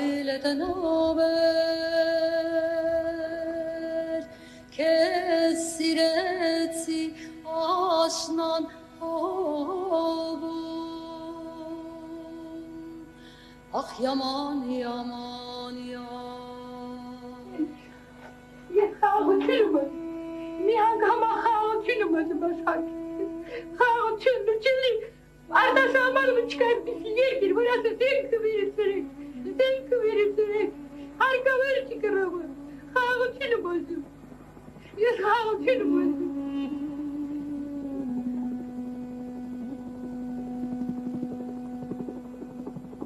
Vailetenover kesireci aşnan ovu Ah yaman yaman yaman Ya xağıtılmaz Nihan kama xağıtılmaz basak Xağıtılmaz Arda samarımı çıkartmışsın yerdir burası zevk verir sürek Zevk verir sürek Harika verir çıkarımı Xağıtılmazım Ya xağıtılmazım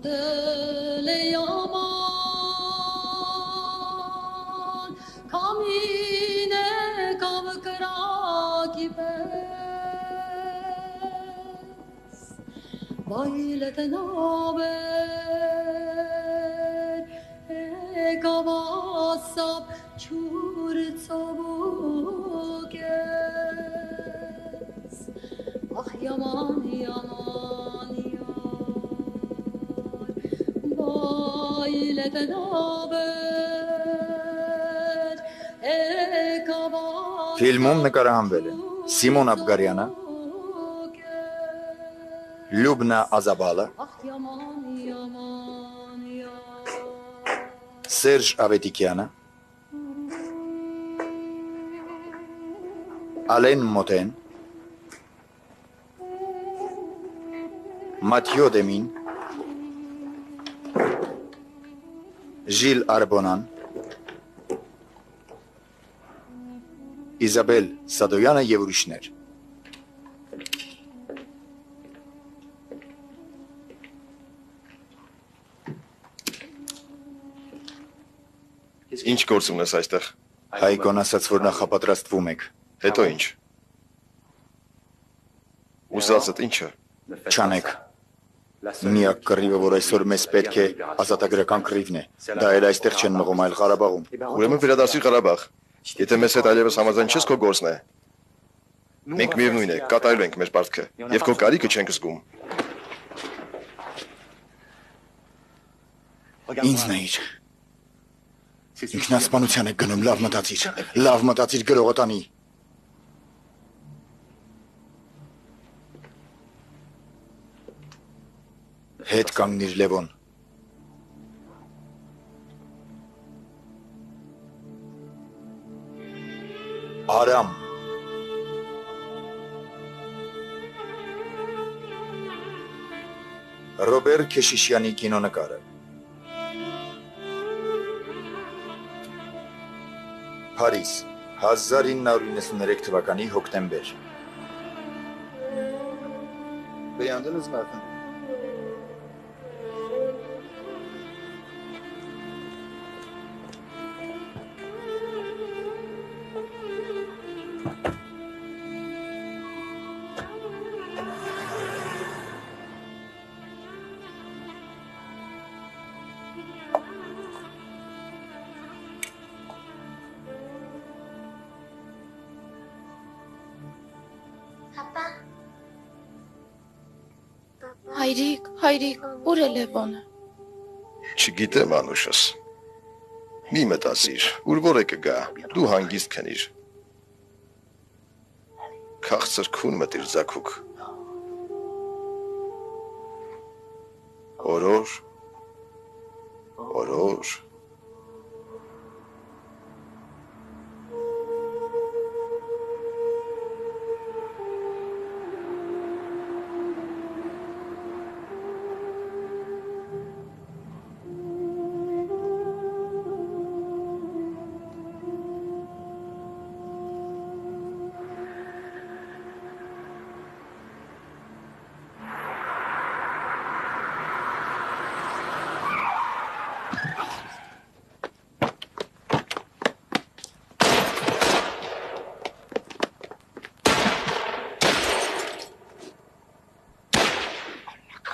Dele yaman Kamine kavkra gibes Vailetenover Ekavasap çur çabukes Ah yaman yaman Ֆիլմում նկարահանվել են Սիմոն Աբգարյանը, Լյուբնա Ազաբալը, Սերժ Ավետիքյանը, Ալեն Մոտեն, Մաթյո Դեմին, Ժիլ Արբոնան, Իզաբել Սադոյանը և ուրիշներ։ Ինչ գործ ունես այստեղ։ Հայկոն ասաց, որ նախապատրաստվում եք։ Հետո ինչ։ Ուզածդ ինչը։ Չանեք։ Միակ կռիվը, որ այսօր մեզ պետք է ազատագրական կռիվն է։ Դա էլ այստեղ չեն մղում, այլ Ղարաբաղում։ Ուրեմն վերադասի Ղարաբաղ։ Եթե մեզ հետ այլևս համաձայն չես, քո գործն է։ Մենք միևնույն է, կատարել ենք մեր պարտքը եւ քո կարիքը չենք զգում։ Ինձ նայիր։ Ինքնասպանության եք գնում, լավ մտածիր, գրողը տանի։ Հետ կանգնիր, Լևոն։ Արամ։ Ռոբեր Քեշիշյանի կինոնկարը։ Փարիզ, 1993 թվականի հոկտեմբեր։ Beğendiniz mi efendim? Հայրիկ, ուր է Լևոնը։ Չգիտեմ անուշս։ Մի մտածիր, ուր որ է կգա, դու հանգիստ քնիր։ Քաղցր քուն մտիր ձակուկ։ Օրոր։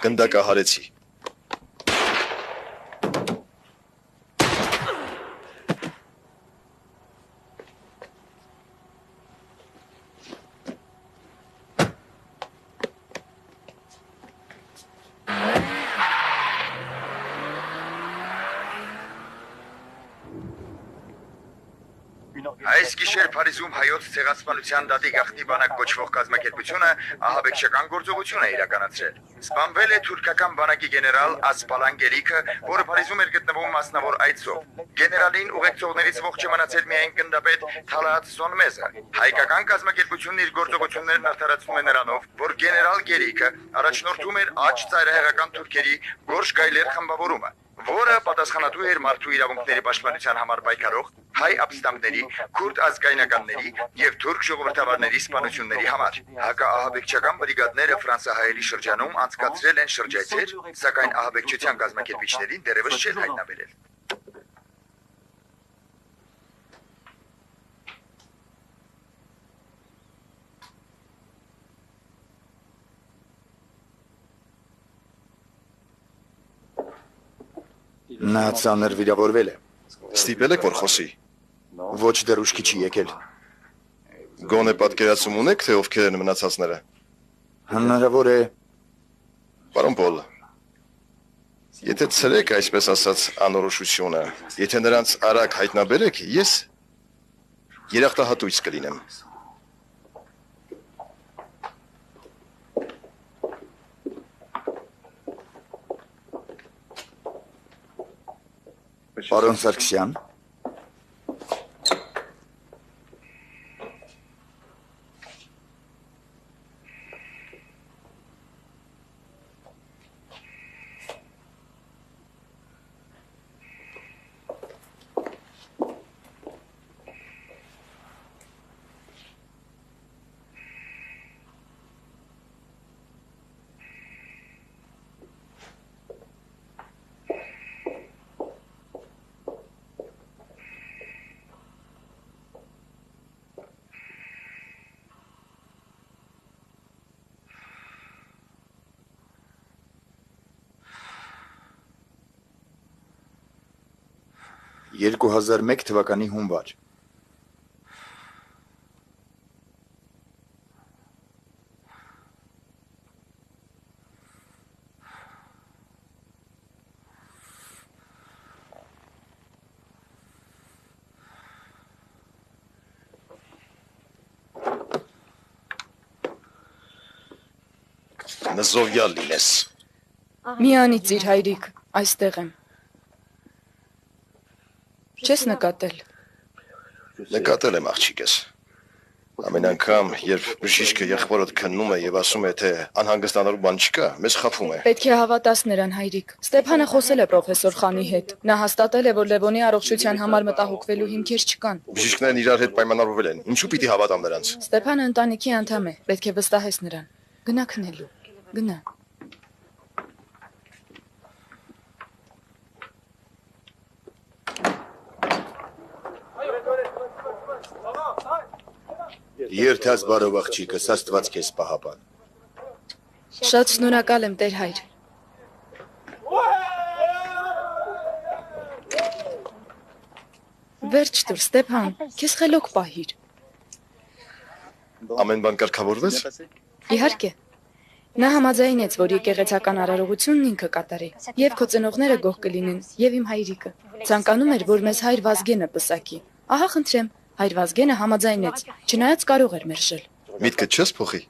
Գնդակը հարեցի։ Փարիզում հայոց ցեղասպանության դատի գաղտնի բանակ կոչվող կազմակերպությունը ահաբեկչական գործողություն է իրականացրել։ Սպանվել է թուրքական բանակի գեներալ Ասպալան Գելիքը, որը Փարիզում էր գտնվում մասնավոր այցով։ Գեներալին ուղեկցողներից ողջ է մնացել միայն գնդապետ Թալատ Սոնմեզը։ Հայկական կազմակերպությունն իր գործողություններն արդարացնում է նրանով, որ գեներալ Գելիքը առաջնորդում էր աջ ծայրահեղական թուրքերի Գորշ Գայլեր խմբավորումը, որը պատասխանատու էր մարդու իրավունքների պաշտպանության համար պայքարող հայ ապստամբների, քուրդ ազգայնականների եւ թուրք ժողովրդավարների սպանությունների համար։ Հակաահաբեկչական բրիգադները ֆրանսահայերի շրջանում անցկացրել են շրջայցեր, սակայն ահաբեկչության կազմակերպիչներին դեռևս չեն հայտնաբերել։ Նա ծանր վիրավորվել է։ Ստիպել եք որ խոսի։ Ոչ դեռ ուշքի չի եկել։ Գոնե պատկերացում ունեք, թե ովքեր են մնացածները։ Հնարավոր է։ Պարոն Պոլ, եթե ցրեք այսպես ասած անորոշությունը, եթե նրանց արագ հայտնաբերեք, ես երախտահատույց կլինեմ։ Պարոն Սարգսյան։ Երկու 2001 թվականի հունվար։ Նզովյալ լինես։ Մի անիծիր հայրիկ, այստեղ եմ։ Չես նկատել։ Նկատել եմ աղջիկս։ Ամեն անգամ, երբ բժիշկը եղբորդ քննում է եւ ասում է, թե անհանգստանալու բան չկա, մեզ խաբում է։ Պետք է հավատաս նրան հայրիկ։ Ստեփանը խոսել է պրոֆեսոր Խանի հետ։ Նա հաստատել է, որ Լևոնի առողջության համար մտահոգվելու հիմքեր չկան։ Բժիշկներն իրար հետ պայմանավորվել են։ Ինչու պիտի հավատամ նրանց։ Ստեփանը ընտանիքի անդամ է, պետք է վստահես նրան։ Գնա քնելու։ Գնա։ Երթած բարով աղջիկս, Աստված քեզ պահապան։ Շատ շնորհակալ եմ, Տեր հայր։ Վերջ տուր, Ստեփան, քեզ խելոք պահիր։ Ամեն բան կարգավորվեց։ Իհարկե։ Նա համաձայնեց, որ եկեղեցական արարողությունն ինքը կատարի, եւ քո ծնողները գող կլինեն, եւ իմ հայրիկը։ Ցանկանում էր, որ մեզ հայր Վազգենը պսակի։ Ահա խնդրեմ, հայր Վազգենը համաձայնեց, չնայած կարող էր մերժել։ Միտքդ չես փոխի։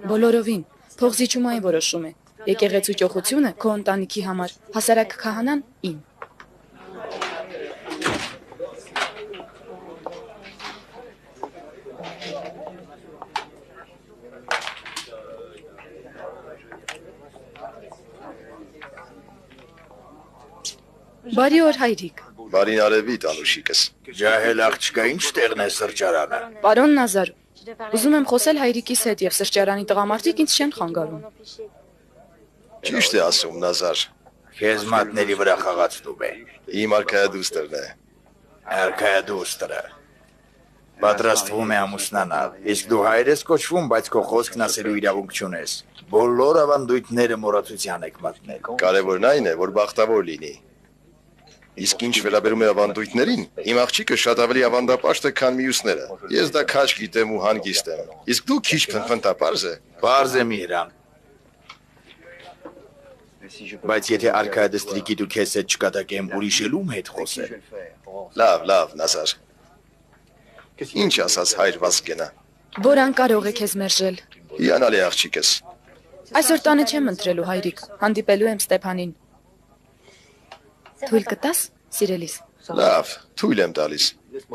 Բոլորովին, փողզիջումային որոշում է։ Եկեղեցու ճոխությունը քո ընտանիքի համար, հասարակ քահանան իմ։ Բարի օր հայրիկ։ Բարին արևի տանուշիկս։ Ջահել աղջկա, ինչ տեղն է սրճարանը։ Պարոն Նազար, ուզում եմ խոսել հայրիկիս հետ եւ սրճարանի տղամարդիկ ինձ չեն խանգարում։ Ճիշտ է ասում Նազար։ Քեզ մատների վրա խաղացնում է։ Իմ արքայադուստերն է։ Արքայադուստը։ Պատրաստվում է ամուսնանալ։ Իսկ դու հայր ես կոչվում, բայց քո խոսքն ասելու իրավունք չունես։ Բոլոր ավանդույթները մոռացության եք մատնել։ Կարևորն այն է, որ բախտավոր լինի։ Իսկ ինչ վերաբերում է ավանդույթներին, իմ աղջիկը շատ ավելի ավանդապաշտ է, քան մյուսները։ Ես դա քաչ գիտեմ ու հանգիստ եմ։ Իսկ դու քիչ փնփնտապարզ է։ Պարզ է Միրան։ Բայց եթե արքայադստրիկի դու քեզ հետ չկատակեմ, ուրիշ ելում հետ խոսել։ Լավ, Նազար։ Ինչ ասաց հայր Վազգենը։ Որ անկարող է քեզ մերժել։ Հիանալի աղջիկս։ Այսօր տանը չեմ ընտրելու հայրիկ, հանդիպելու եմ Ստեփանին։ Թույլ կտաս, սիրելիս։ Լավ, թույլ եմ տալիս։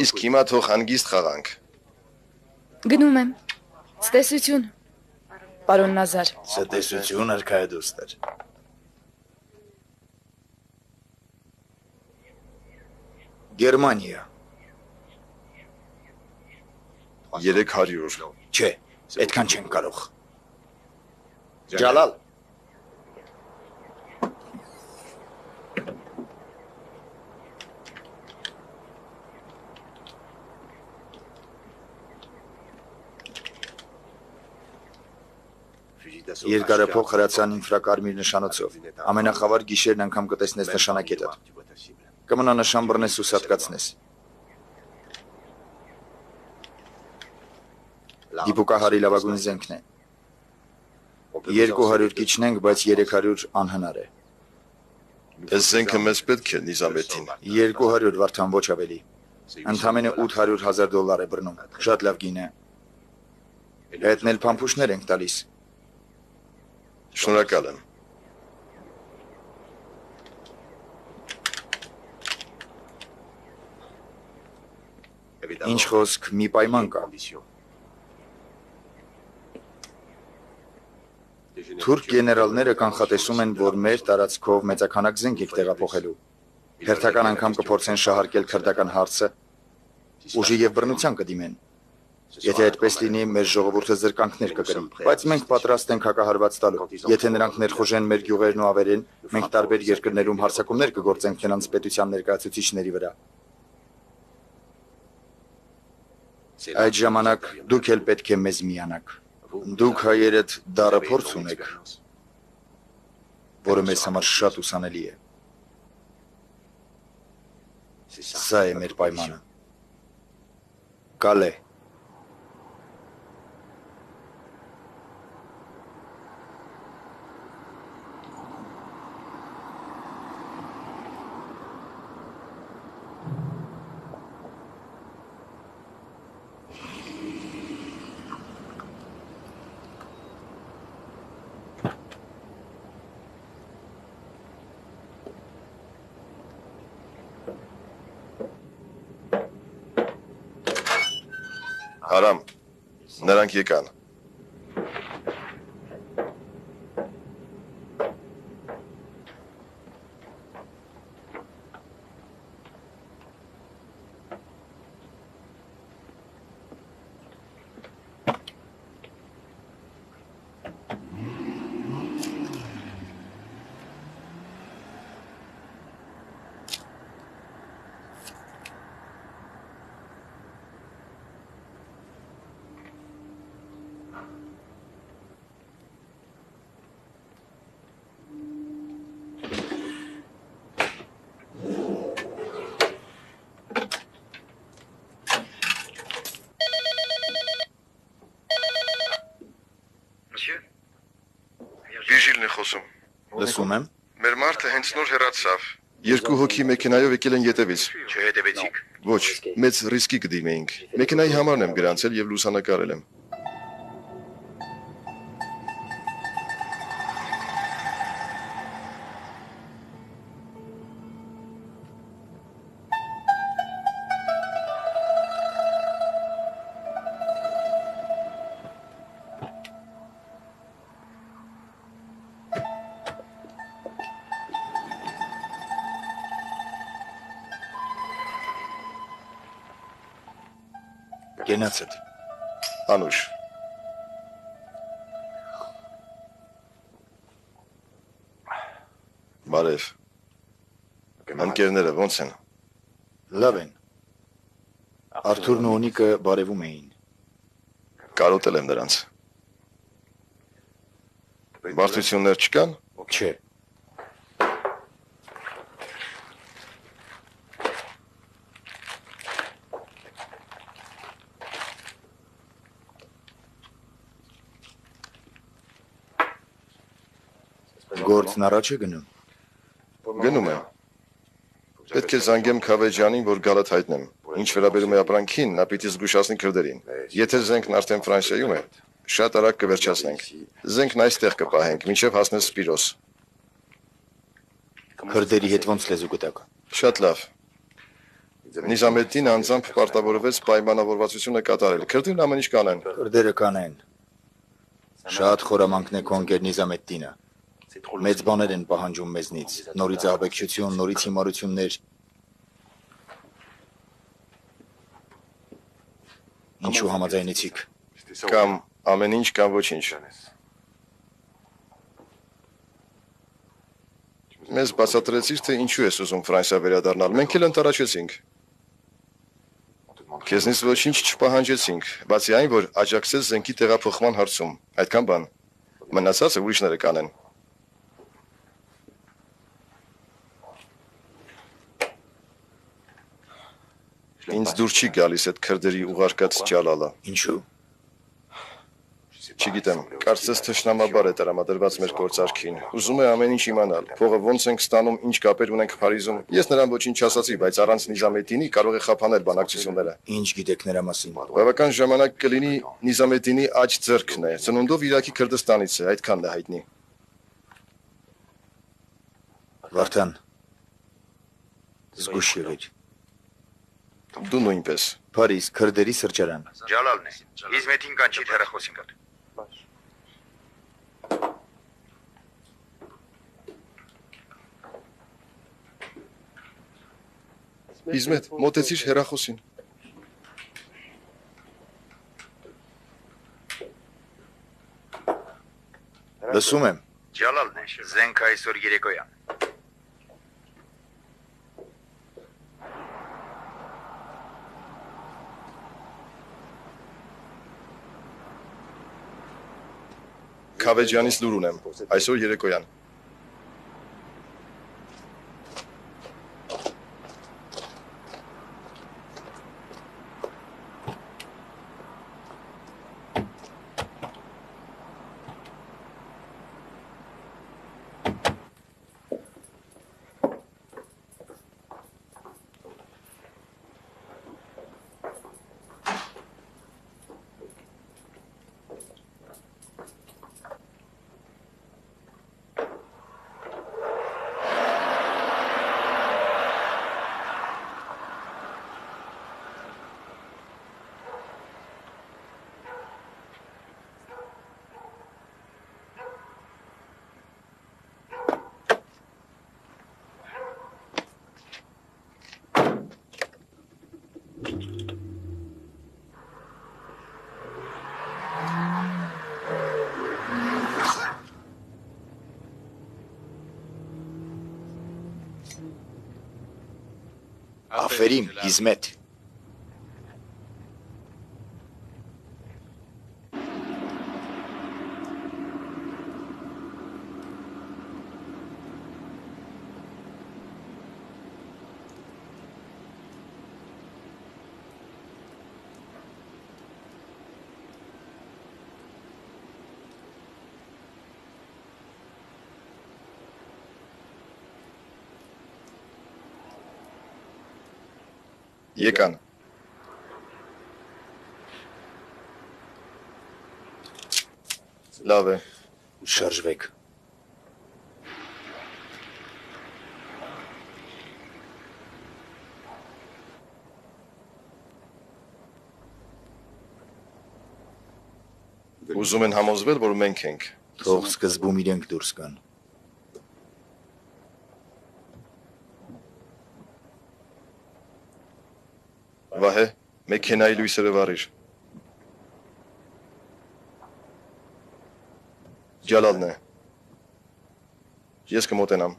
Իսկ հիմա թող հանգիստ խաղանք։ Գնում եմ։ Ցտեսություն։ Պարոն Նազար։ Ցտեսություն արքայադուստեր։ 300։ Չէ, այդքան չեն կարող։ Ջալալ։ Երկարափող հրացան ինֆրակարմիր նշանոցով։ Ամենախավար գիշերն անգամ կտեսնես նշանակետը։ Կմնա նշան բռնես ու սատկացնես։ Դիպուկահարի լավագույն զենքն է։ 200 կիչնենք, բայց 300 անհնար է։ Այս զենքը մեզ պետք է Նիզամեդին։ 200 վարդան ոչ ավելի։ Ընդամենը $800,000 է բռնում։ Շատ լավ գին է։ Հետն էլ փամփուշտներ ենք տալիս։ Շնորհակալ եմ։ Ինչ խոսք, մի պայման կա։ Թուրք գեներալները կանխատեսում են, որ մեր տարածքով մեծաքանակ զենք եք տեղափոխելու։ Հերթական անգամ կփորձեն շահարկել քրդական հարցը, ուժի եւ բռնության կդիմեն։ Եթե այդպես լինի, մեր ժողովուրդը զրկանքներ կկրի, բայց մենք պատրաստ ենք հակահարված տալու։ Եթե նրանք ներխուժեն մեր գյուղերն ու ավերեն, մենք տարբեր երկրներում հարձակումներ կգործենք նրանց պետության ներկայացուցիչների վրա։ Այդ ժամանակ դուք էլ պետք է մեզ միանաք։ Դուք հայերդ դառը փորձ ունեք, որը մեզ համար շատ ուսանելի է։ Սա է մեր պայմանը։ Կալե։ Հարամ, նրանք եկան։ Վիժիլն է խոսում։ Լսում եմ։ Մեր մարդը հենց նոր հեռացավ։ Երկու հոգի մեքենայով եկել են ետևից։ Չհետևեցիք։ Ոչ, մեծ ռիսկի կդիմեինք։ Մեքենայի համարն եմ գրանցել եւ լուսանկարել եմ։ Գնացդ։ Անուշ։ Բարև։ Ընկերները ո՞նց են։ Լավ են։ Արթուրն ու Օնիկը բարևում էին։ Կարոտել եմ նրանց։ Բարդություններ չկան։ Չէ։ Գործն առաջ է գնում։ Գնում եմ։ Պետք է զանգեմ Քավեջյանին, որ գալդ հայտնեմ։ Ինչ վերաբերում է ապրանքին, նա պիտի զգուշացնի քրդերին։ Եթե զենքն արդեն Ֆրանսիայում է, շատ արագ կվերջացնենք։ Զենքն այստեղ կպահենք, մինչև հասնես Սպիրոս։ Քրդերի հետ ոնց լեզու գտակ։ Շատ լավ։ Նիզամեդդին անձամբ պարտավորվեց պայմանավորվածությունը կատարել։ Քրդերն ամեն ինչ կանեն։ Քրդերը կանեն։ Շատ խորամանկն է քո ընկեր Նիզամեդդինը։ Մեծ բաներ են պահանջում մեզնից, նորից ահաբեկչություն, նորից հիմարություններ։ Ինչու համաձայնեցիք։ Կամ ամեն ինչ, կամ ոչինչ։ Մեզ բացատրեցիր, թե ինչու ես ուզում Ֆրանսիա վերադառնալ։ Մենք էլ ընտարաչեցինք։ Քեզնից ոչինչ չպահանջեցինք, բացի այն, որ աջակցես զենքի տեղափոխման հարցում։ Այդքան բան։ Մնացածը ուրիշները կանեն։ Ինձ դուր չի գալիս այդ քրդերի ուղարկած ջալալը։ Ինչու։ Չգիտեմ, կարծես թշնամաբար է տրամադրված մեր գործարքին։ Ուզում է ամեն ինչ իմանալ։ Փողը ոնց ենք ստանում, ինչ կապեր ունենք Փարիզում։ Ես նրան ոչինչ չասացի, բայց առանց Նիզամեդդինի կարող է խափանել բանակցությունները։ Ինչ գիտեք նրա մասին։ Բավական ժամանակ կլինի Նիզամեդդինի աջ ձեռքն է։ Ծնունդով Իրաքի Քրդստանից է, այդքանն է հայտնի։ Վարդան։ Զգուշ եղիր։ Դու նույնպես։ Փարիզ, քրդերի սրճարան։ Ջալալն է։ Իզմեթին կանչի հեռախոսին գալ։ Իզմետ, մոտեցիր հեռախոսին։ Լսում եմ։ Ջալալն է։ Զենք այսօր երեկոյան։ Քավեջյանից լուր ունեմ։ Այսօր երեկոյան։ Աֆերիմ, Իզմետ։ Եկան։ Լավ է։ Շարժվեք։ Ուզում են համոզվել, որ մենք ենք։ Թող սկզբում իրենք դուրս գան։ Վահե, մեքենայի լույսերը վառիր։ Ջալալն է։ Ես կմոտենամ։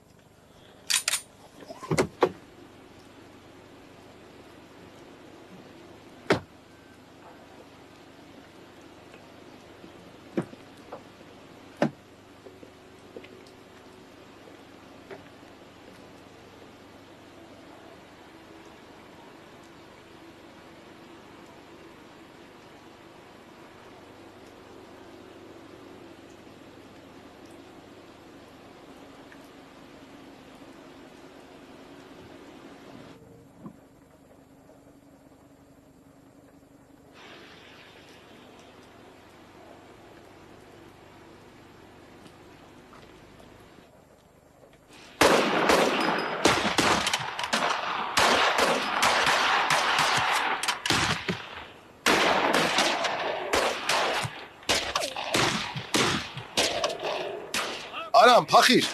Արամ, փախիր։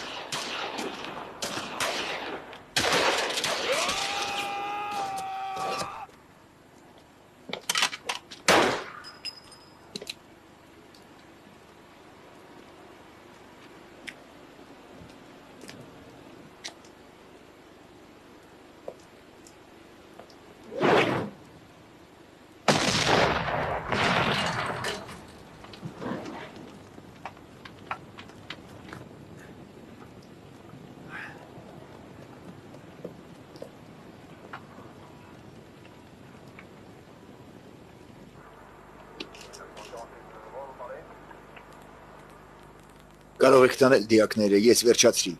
Կարող եք տանել դիակները, ես վերջացրի։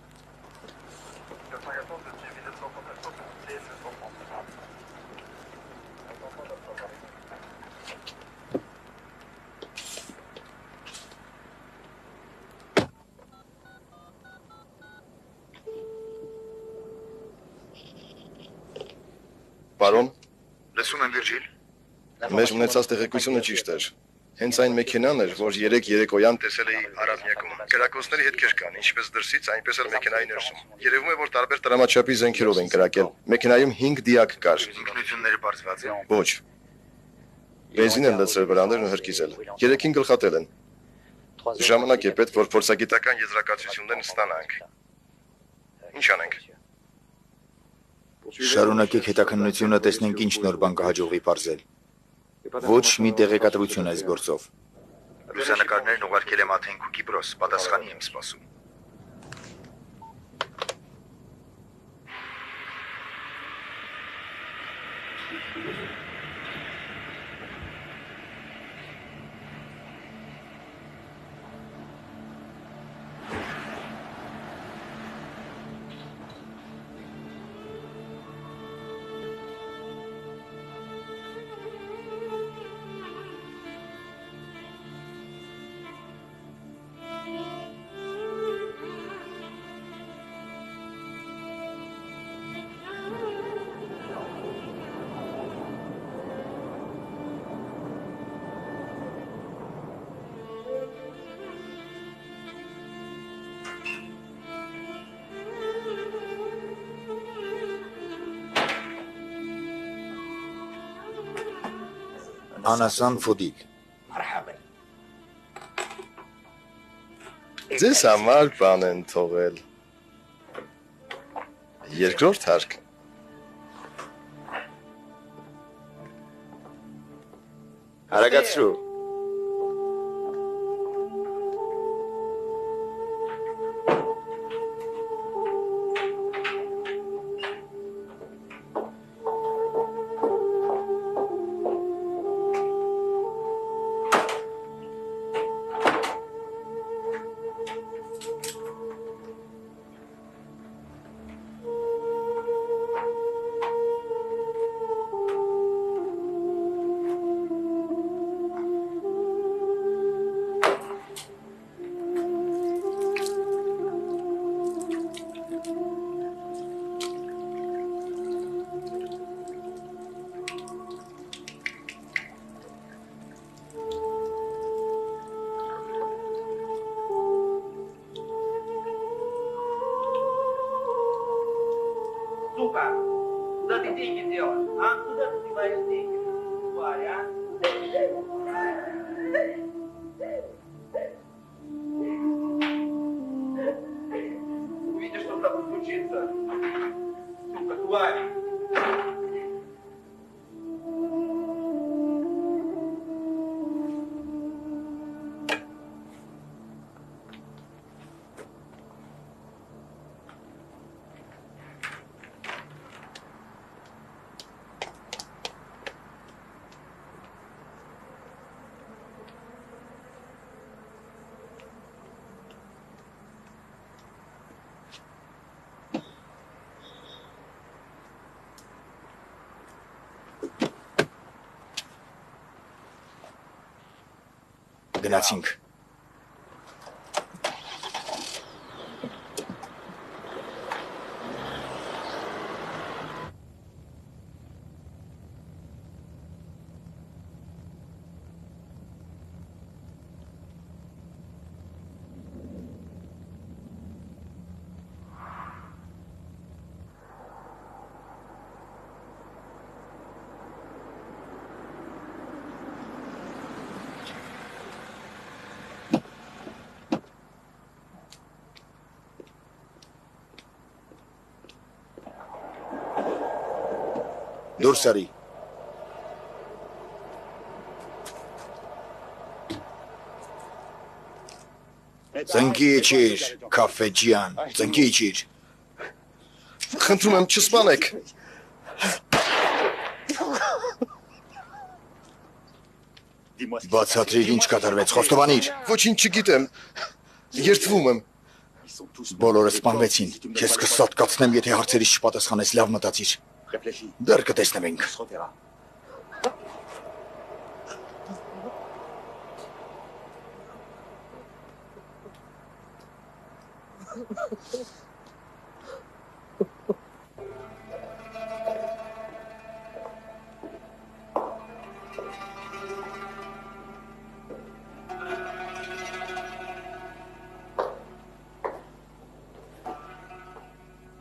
Պարոն, Լսում եմ Վիրջիլ։ մեր ունեցած տեղեկությունը ճիշտ էր։ Հենց այն մեքենան էր, որ երեկոյան տեսել էի Արավնյակում։ Կրակոցների հետքեր կան, ինչպես դրսից, այնպես էլ մեքենայի ներսում։ Երևում է, որ տարբեր տրամաչափի զենքերով են կրակել։ Մեքենայում 5 դիակ կար։ Ինքնությունները բարձված են։ Ոչ։ Բենզին են լցրել վրաններն ու հրկիզել։ 3-ին գլխատել են։ Ժամանակ է պետք, որ փորձագիտական եզրակացություններն ստանանք։ Ինչ անենք։ Շարունակեք հետաքննությունը, տեսնենք ինչ նոր բան կհաջողվի բարձել։ Ոչ մի տեղեկատվություն այս գործով։ Լուսանկարներն ուղարկել եմ Աթենք ու Կիպրոս, պատասխանի եմ սպասում։ Անասան Ֆոդիլ։ Ձեզ համար բան են թողել։ Երկրորդ հարկ։ Արագացրու։ Сука, куда ты деньги дела? А? Куда ты деваешь деньги? Тварь, а? Увидишь, что с тобой случится. Сука, тварь. Գնացինք։ Դուրս արի։ Ծնկի իջիր, քաֆեջյան, ծնկի իջիր։ Խնդրում եմ չսպանեք։ Բացատրիր ինչ կատարվեց, խոստովանիր։ Ոչինչ չգիտեմ։ Երդվում եմ։ Բոլորը սպանվեցին։ Քեզ կսատկացնեմ, եթե հարցերից չպատասխանես, լավ մտածիր։ Դեռ կտեսնենք։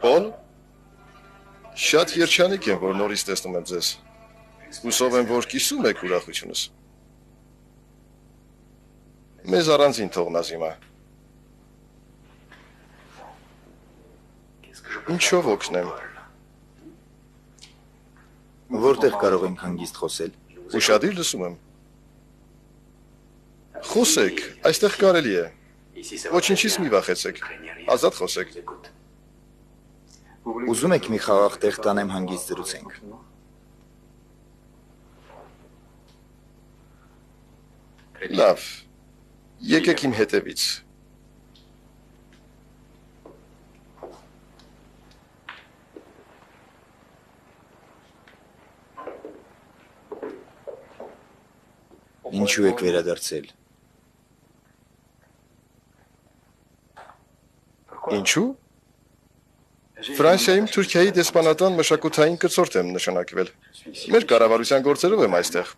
Պոլ, շատ երջանիկ եմ, որ նորից տեսնում եմ ձեզ։ Հուսով եմ, որ կիսում եք ուրախությունս։ Մեզ առանձին թողնաս հիմա։ Ինչով օգնեմ։ Որտեղ կարող ենք հանգիստ խոսել։ Ուշադիր լսում եմ։ Խոսեք, այստեղ կարելի է։ Ոչինչից մի վախեցեք։ Ազատ խոսեք։ Ուզում եք մի խաղաղ տեղ տանեմ հանգիստ զրուցենք։ Լավ։ Եկեք իմ հետևից։ Ինչու եք վերադարձել։ Ինչու՞։ Ֆրանսիայում Թուրքիայի դեսպանատան մշակութային կցորդ եմ նշանակվել։ Մեր կառավարության գործերով եմ այստեղ։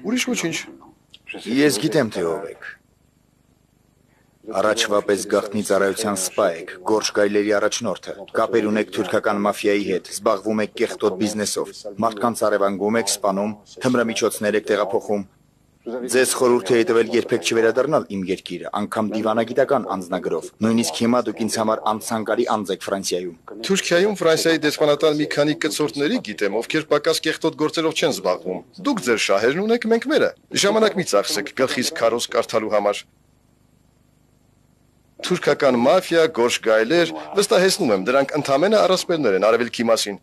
Ուրիշ ոչինչ։ Ես գիտեմ, թե ով եք։ Առաջվա պես գաղտնի ծառայության սպա եք, Գորշ գայլերի առաջնորդը, կապեր ունեք թուրքական մաֆիայի հետ, զբաղվում եք կեղտոտ բիզնեսով, մարդկանց առևանգում եք, սպանում, թմրամիջոցներ եք տեղափոխում։ Ձեզ խորհուրդ է տվել երբեք չվերադառնալ իմ երկիրը, անգամ դիվանագիտական անձնագրով։ Նույնիսկ հիմա դուք ինձ համար անցանկալի անձ եք Ֆրանսիայում։ Թուրքիայում Ֆրանսիայի դեսպանատան մի քանի կցորդների գիտեմ, ովքեր պակաս կեղտոտ գործերով չեն զբաղվում։ Դուք ձեր շահերն ունեք, մենք մերը։ Ժամանակ մի ծախսեք գլխից քարոզ կարդալու համար։ Թուրքական մաֆիա, Գորշ գայլեր, վստահեցնում եմ, դրանք ընդամենը առասպելներ են արևելքի մասին։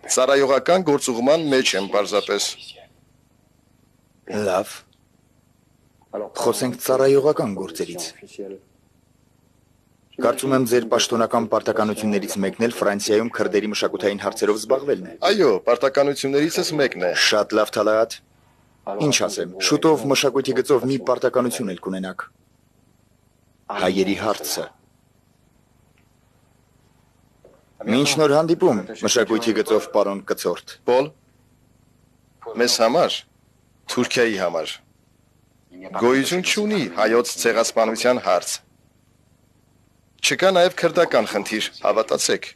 Ծառայողական գործուղման մեջ եմ պարզապես։ Լավ։ Խոսենք ծառայողական գործերից։ Կարծում եմ ձեր պաշտոնական պարտականություններից մեկն էլ Ֆրանսիայում քրդերի մշակութային հարցերով զբաղվելն է։ Այո, պարտականություններիցս մեկն է։ Շատ լավ Թալայատ։ Ինչ ասեմ, շուտով մշակույթի գծով մի պարտականություն էլ կունենաք։ Հայերի հարցը։ Մինչ նոր հանդիպում, մշակույթի գծով պարոն կցորդ։ Պոլ, մեզ համար, Թուրքիայի համար, գոյություն չունի հայոց ցեղասպանության հարց։ Չկա նաև քրդական խնդիր, հավատացեք։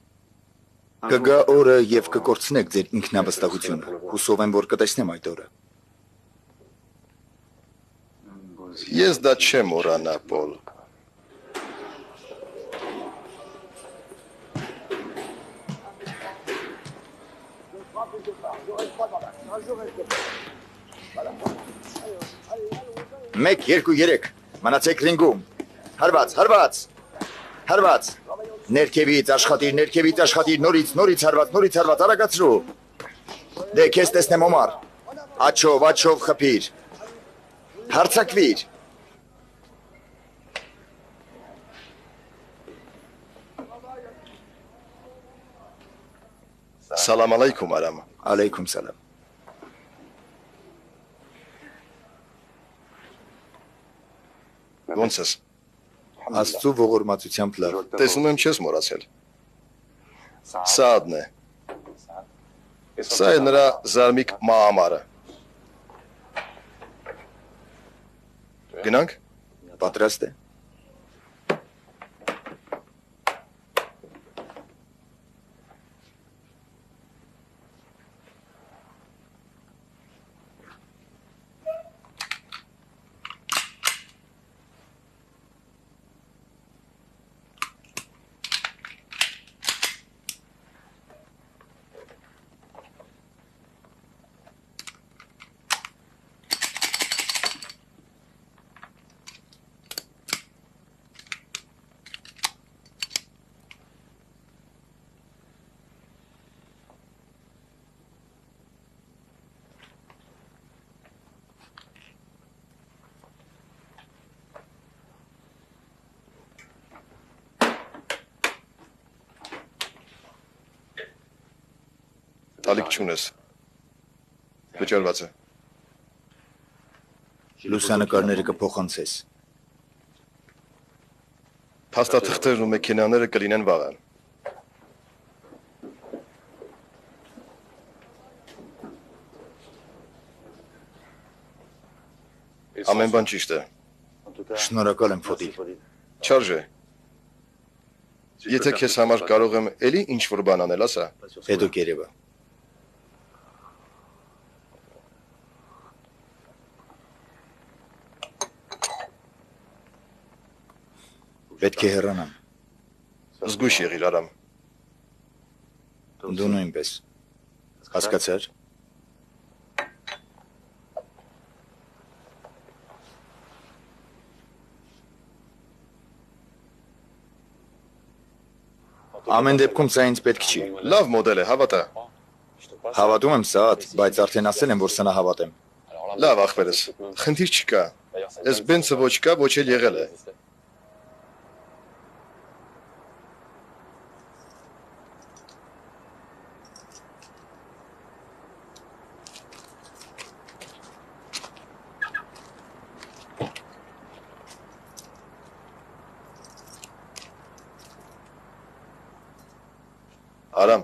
Կգա օրը եւ կկորցնեք ձեր ինքնավստահությունը։ Հուսով եմ, որ կտեսնեմ այդ օրը։ Ես դա չեմ մոռանա, Պոլ։ Մեկ, երկու, երեք, մնացեք ռինգում, հարված, ներքևից աշխատիր, նորից հարված, արագացրու, դե կեզ տեսնեմ Օմար, աչով խպիր, հարցակվիր, Սալամ ալայքում, Արամ։ ալեյքում սալամ, Ոնց ես։ Աստծու ողորմածությամբ լավ։ Տեսնում եմ չես մոռացել։ Սաադն է։ Սա է նրա զարմիկ մաամարը։ Գնանք։ Պատրաստ է։ ալիք չունես։ Վճարված է։ Լուսանկարները կփոխանցես։ Փաստաթղթերն ու մեքենաները կլինեն վաղը։ Ամեն բան ճիշտ է։ Շնորհակալ եմ, Ֆոդիլ։ Չարժե։ Եթե քեզ համար կարող եմ էլի ինչ-որ բան անել, ասա։ Հետո կերևա։ Պետք է հեռանամ։ Զգույշ եղիր, Արամ։ Դու նույնպես։ Հասկացար։ Ամեն դեպքում սա ինձ պետք չի։ Լավ մոդել է, հավատա։ Հավատում եմ Սաատ, բայց արդեն ասել եմ, որ սա հավատեմ։ Լավ, ախպերս։ Խնդիր չկա։ Այս Բենցը ոչ կա, ոչ էլ եղել է։ Արամ,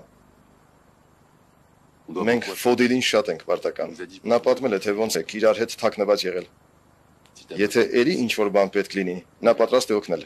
մենք Ֆոդիլին շատ ենք պարտական։ Նա պատմել է, թե ոնց եք իրար հետ թաքնված եղել։ Եթե էլի ինչ-որ բան պետք լինի, նա պատրաստ է օգնել։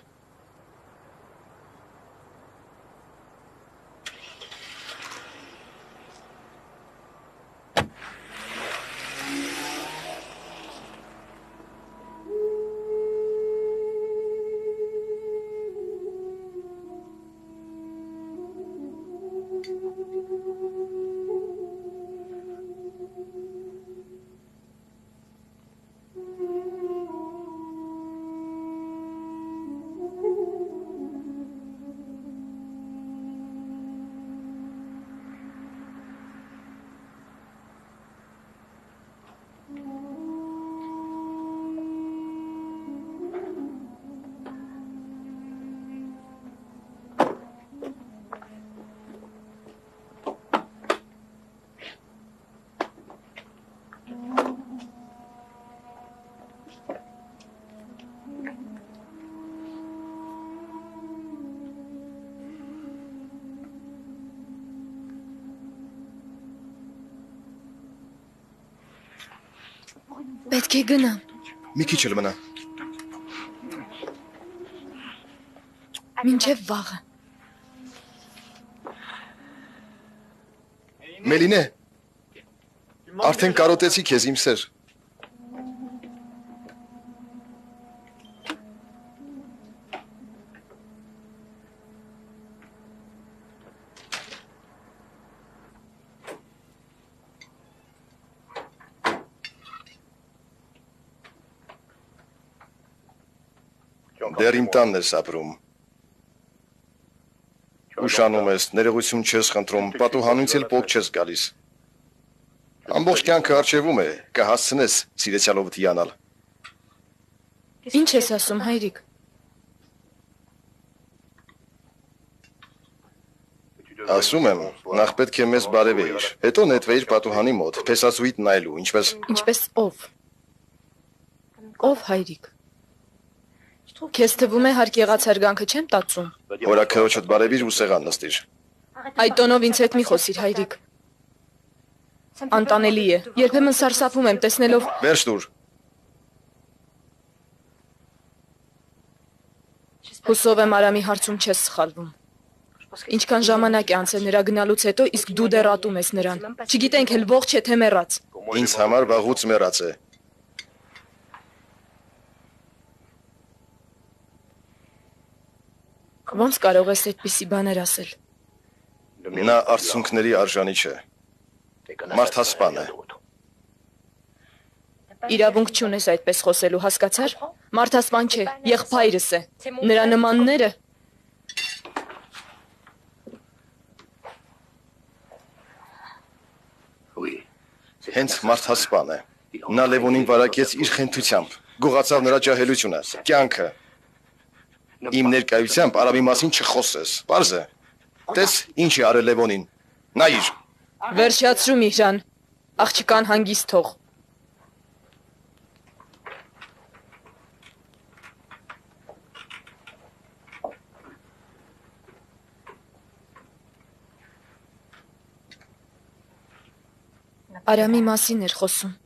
Պետք է գնամ։ Մի քիչ էլ մնա։ Մինչև վաղը։ Մելինե, արդեն կարոտեցի քեզ իմ սեր։ Դեռ իմ տանն ես ապրում։ Ուշանում ես, ներողություն չես խնդրում, պատուհանույց էլ պոկ չես գալիս։ Ամբողջ կյանքը արջևում է, կհասցնես սիրեցյալով դիանալ։ Ինչ ես ասում, հայրիկ։ Ասում եմ, նախ պետք է մեզ բարևեիր, հետո նետվեիր պատուհանի մոտ, փեսածուիդ նայելու, ինչպես։ Ինչպես ով։ Ով հայրիկ։ Քեզ թվում է հարկ եղած հարգանքը չեմ տածում։ Հորաքրոջդ բարևիր ու սեղան նստիր։ Այդ տոնով ինձ հետ մի խոսիր, հայրիկ։ Անտանելի է։ Երբեմն սարսափում եմ տեսնելով։ Վերջ դուր։ Հուսով եմ Արամի հարցում չես սխալվում։ Ինչքան ժամանակ է անցել նրա գնալուց հետո, իսկ դու դեռ ատում ես նրան։ Չգիտենք էլ ողջ է թե մեռած։ Ինձ համար վաղուց մեռած է։ Ոնց կարող ես այդպիսի բաներ ասել։ Նա արցունքների արժանի չէ։ Մարդասպան է։ Իրավունք չունես այդպես խոսելու, հասկացար։ Մարդասպան չէ, եղբայրս է։ Նրա նմանները հենց մարդասպան է։ Նա Լևոնին վարակեց իր խենթությամբ, գողացավ նրա ջահելությունը, կյանքը։ Իմ ներկայությամբ Արամի մասին չխոսես, պարզ է։ Տես ինչ է արել Լևոնին։ Նայիր։ Վերջացրու Միհրան, աղջկան հանգիստ թող։ Արամի մասին էր խոսում։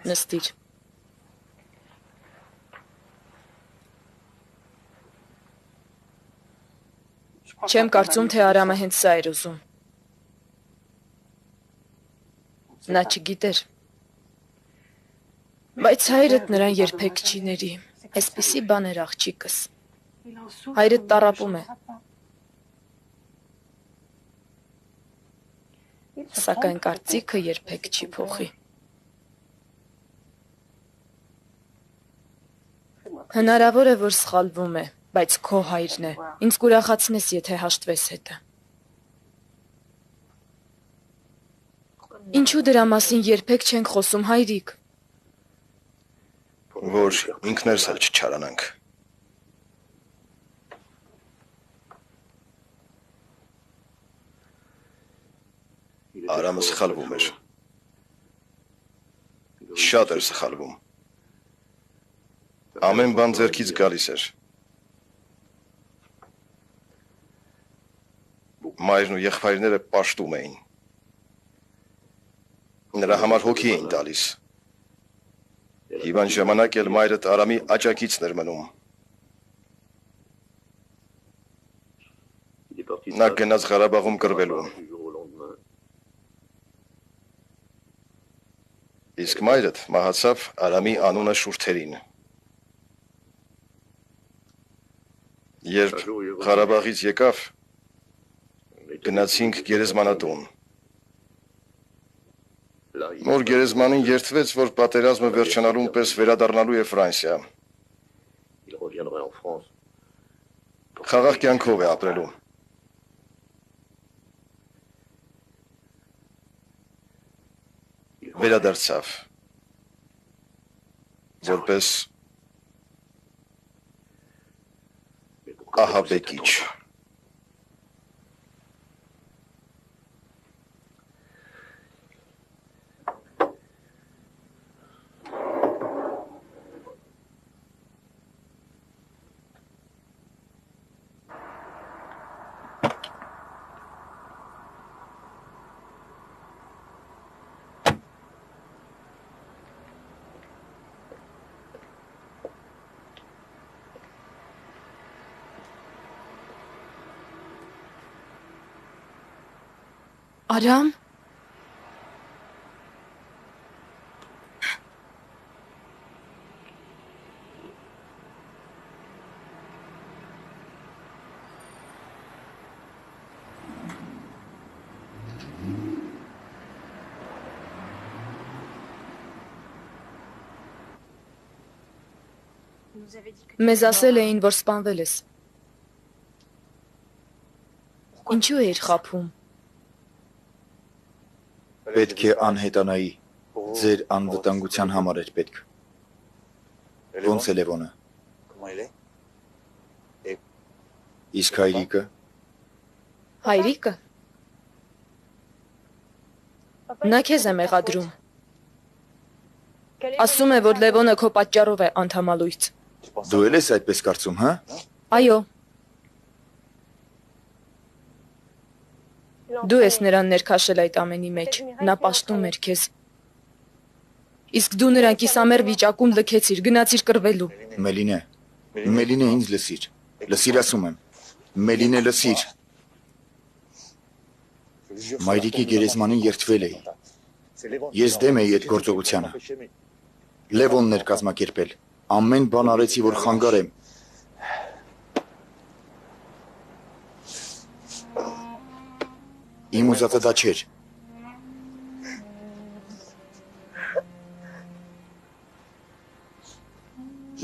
Նստիր։ Չեմ կարծում, թե Արամը հենց սա էր ուզում։ Նա չգիտեր։ Բայց հայրդ նրան երբեք չի ների։ Այսպիսի բան էր աղջիկս։ Հայրդ տառապում է։ Սակայն կարծիքը երբեք չի փոխի։ Հնարավոր է, որ սխալվում է, բայց քո հայրն է։ Ինձ կուրախացնես, եթե հաշտվես հետը։ Ինչու դրա մասին երբեք չենք խոսում, հայրիկ։ Որ ինքներս էլ չչարանանք։ Արամը սխալվում էր։ Շատ էր սխալվում։ Ամեն բան ձեռքից գալիս էր։ Մայրն ու եղբայրները պաշտում էին։ Նրա համար հոգի էին տալիս։ Հիվանդ ժամանակ էլ մայրդ Արամի աջակիցն էր մնում։ Նա գնաց Ղարաբաղում կռվելու։ Իսկ մայրդ մահացավ Արամի անունը շուրթերին։ Երբ Ղարաբաղից եկավ, գնացինք գերեզմանատուն։ Նոր գերեզմանին երդվեց, որ պատերազմը վերջանալուն պես վերադառնալու է Ֆրանսիա։ Խաղաղ կյանքով է ապրելու։ Վերադարձավ, որպես ահաբեկիչ։ Արամ։ Մեզ ասել էին, որ սպանվել ես։ Ինչու էիր խաբում։ Պետք է անհետանայի, ձեր անվտանգության համար էր պետք։ Ոնց է Լևոնը։ Իսկ հայրիկը։ Հայրիկը։ Նա քեզ է մեղադրում։ Ասում է, որ Լևոնը քո պատճառով է անդամալույց։ Դու էլ ես այդպես կարծում, հա։ Այո։ Դու ես նրան ներքաշել այդ ամենի մեջ, նա պաշտում էր քեզ։ Իսկ դու նրան կիսամեռ վիճակում լքեցիր, գնացիր կռվելու։ Մելինե ինձ լսիր, լսիր ասում եմ, Մելինե լսիր։ Մայրիկի գերեզմանին երդվել էի, ես դեմ էի այդ գործողությանը, Լևոնն էր կազմակերպել, ամեն բան արեցի, որ խանգարեմ։ Իմ ուզածը դա չէր։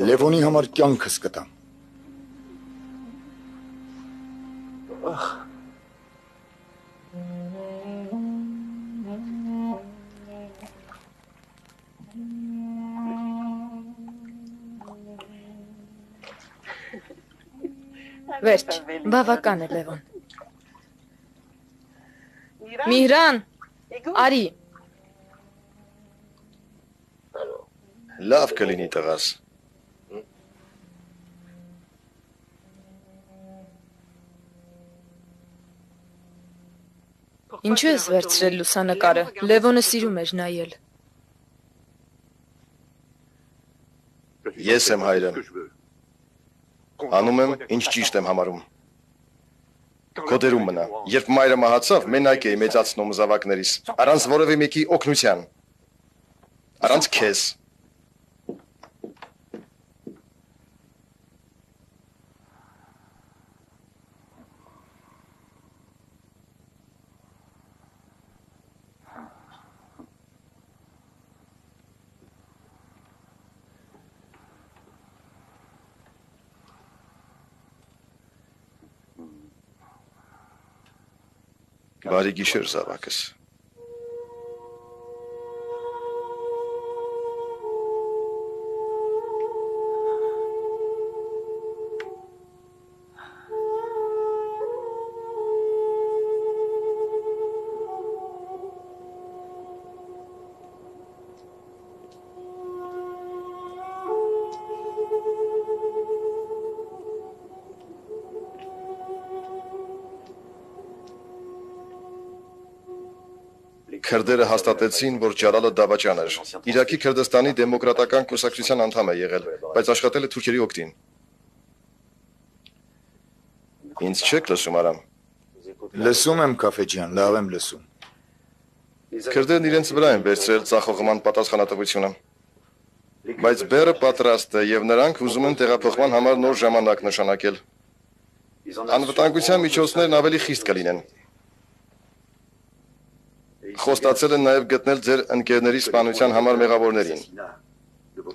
Լևոնի համար կյանքս կտամ։ Վերջ, բավական է Լևոն։ Միհրան, արի։ Լավ կլինի տղաս։ Ինչու ես վերցրել լուսանկարը։ Լևոնը սիրում էր նայել։ Ես եմ հայրը։ Անում եմ, ինչ ճիշտ եմ համարում։ Քո դերում մնա։ Երբ մայրը մահացավ, մենակ էի մեծացնում զավակներիս, առանց որևէ մեկի օգնության։ Առանց քեզ։ Բարի գիշեր, զավակս։ Քրդերը հաստատեցին, որ Ջալալը դավաճան էր։ Իրաքի Քրդստանի դեմոկրատական կուսակցության անդամ է եղել, բայց աշխատել է թուրքերի օգտին։ Ինձ չեք լսում, Արամ։ Լսում եմ, Կաֆեջյան, լավ եմ լսում։ Քրդերն իրենց վրա են վերցրել ծախողման պատասխանատվությունը։ Բայց բերը պատրաստ է եւ նրանք ուզում են տեղափոխման համար նոր ժամանակ նշանակել։ Անվտանգության միջոցներն ավելի խիստ կլինեն։ Խոստացել են նաև գտնել ձեր ընկերների սպանության համար մեղավորներին։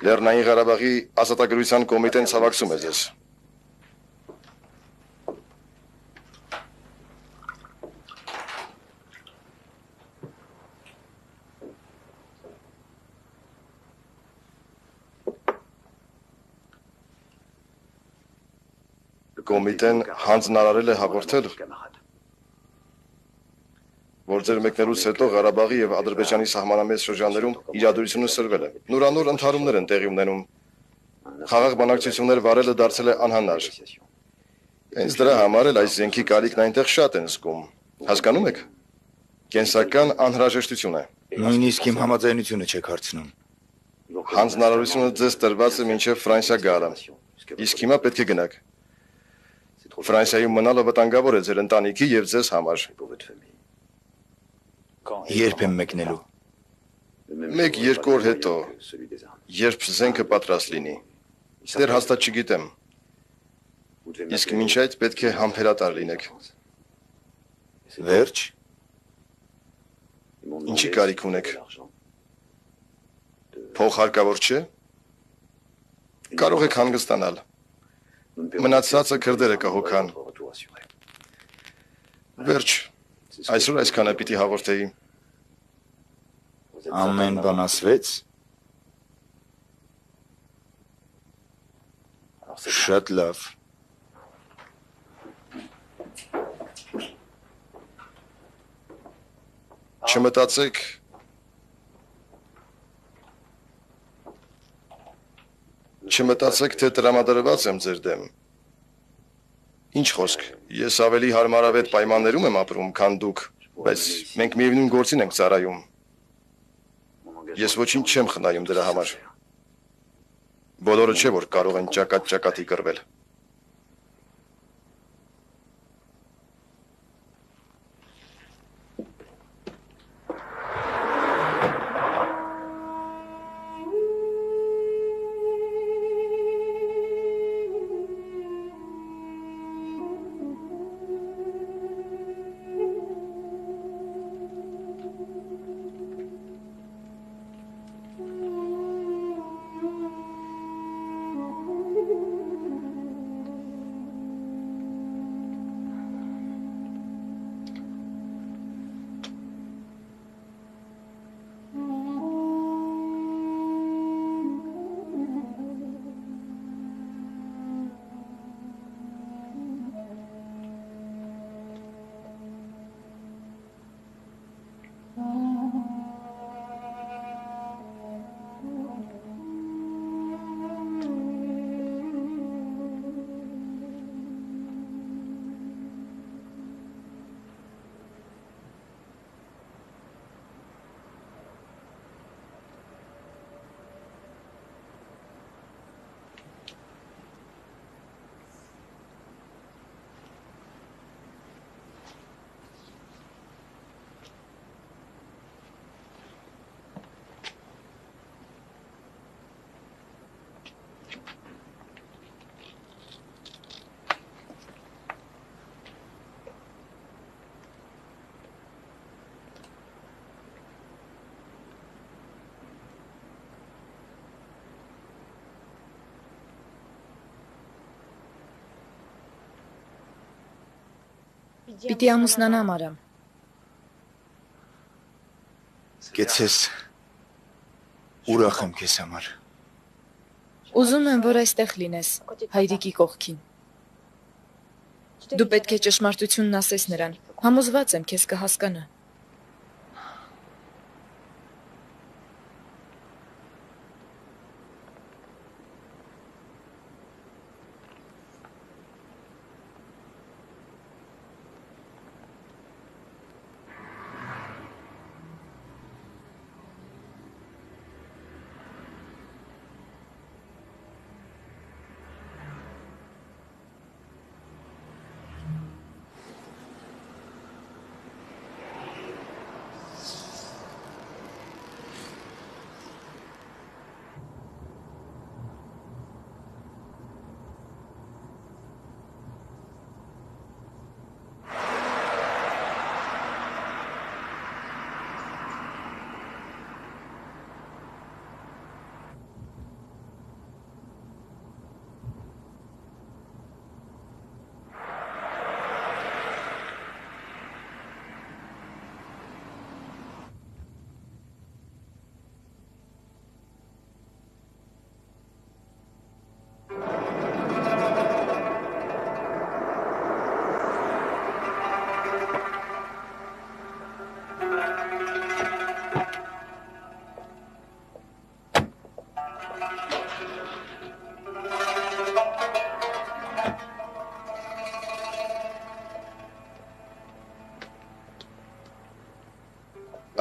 Լեռնային Ղարաբաղի ազատագրության կոմիտեն ցավակցում է ձեզ։ Կոմիտեն հանձնարարել է հաղորդել, որ ձեր մեկնելուց հետո Ղարաբաղի եւ Ադրբեջանի սահմանամեծ շրջաններում իրադրությունը սրվել է։ Նորանոր ընդհարումներ են տեղի ունենում։ Խաղաղ բանակցություններ վարելը դարձել է անհնար։ Հենց դրա համար էլ այս զենքի կարիքն այնտեղ շատ են զգում։ Հասկանում եք։ Կենսական անհրաժեշտություն է։ Նույնիսկ իմ համաձայնությունը չեք հարցնում։ Հանձնարարությունը ձեզ տրված է մինչև Ֆրանսիա գալը։ Իսկ հիմա պետք է գնաք։ Ֆրանսիայում մնալը վտանգավոր է ձեր ընտանիքի եւ ձեզ համար։ Երբ եմ մեկնելու։ 1-2 օր հետո, երբ զենքը պատրաստ լինի։ Դեռ հաստատ չգիտեմ։ Իսկ մինչ այդ պետք է համբերատար լինեք։ Վերջ։ Ինչի կարիք ունեք։ Փող հարկավոր չէ։ Կարող եք հանգստանալ։ Մնացածը քրդերը կհոգան։ Վերջ։ Այսօր այսքանը պիտի հաղորդեի։ Ամեն բան ասվեց։ Շատ լավ։ Չմտածեք, թե տրամադրված եմ ձեր դեմ։ Ինչ խոսք, ես ավելի հարմարավետ պայմաններում եմ ապրում, քան դուք, բայց մենք միևնույն գործին ենք ծառայում։ Ես ոչինչ չեմ խնայում դրա համար։ Բոլորը չէ, որ կարող են ճակատ-ճակատի կռվել։ Պիտի ամուսնանամ Արամ։ Գեցես ուրախ եմ քեզ համար։ Ուզում եմ, որ այստեղ լինես, հայրիկի կողքին։ Դու պետք է ճշմարտությունն ասես նրան։ Համոզված եմ, քեզ կհասկանա։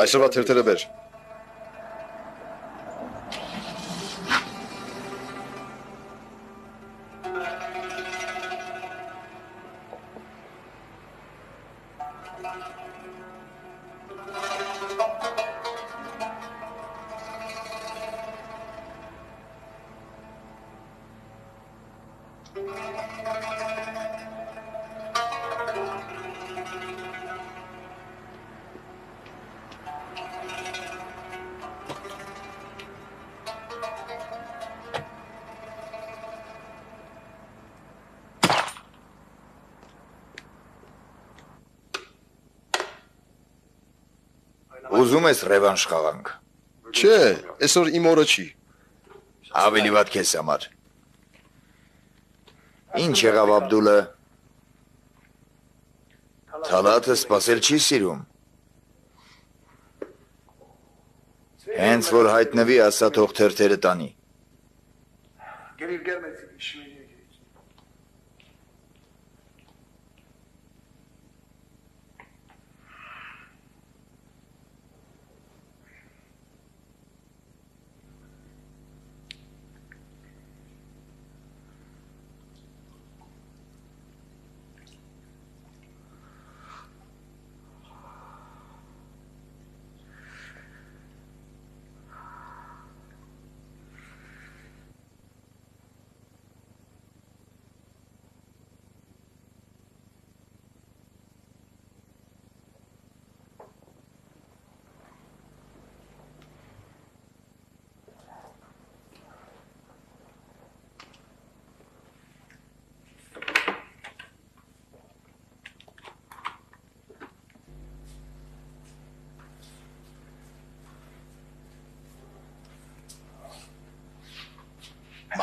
Այսօրվա թերթերը բեր։ Ուզում ես ռևանշ խաղանք։ Չէ, այսօր իմ օրը չի։ Ավելի վատ քեզ համար։ Ինչ եղավ Աբդուլը։ Թալաթը սպասել չի սիրում։ Հենց որ հայտնվի, ասա թող թերթերը տանի։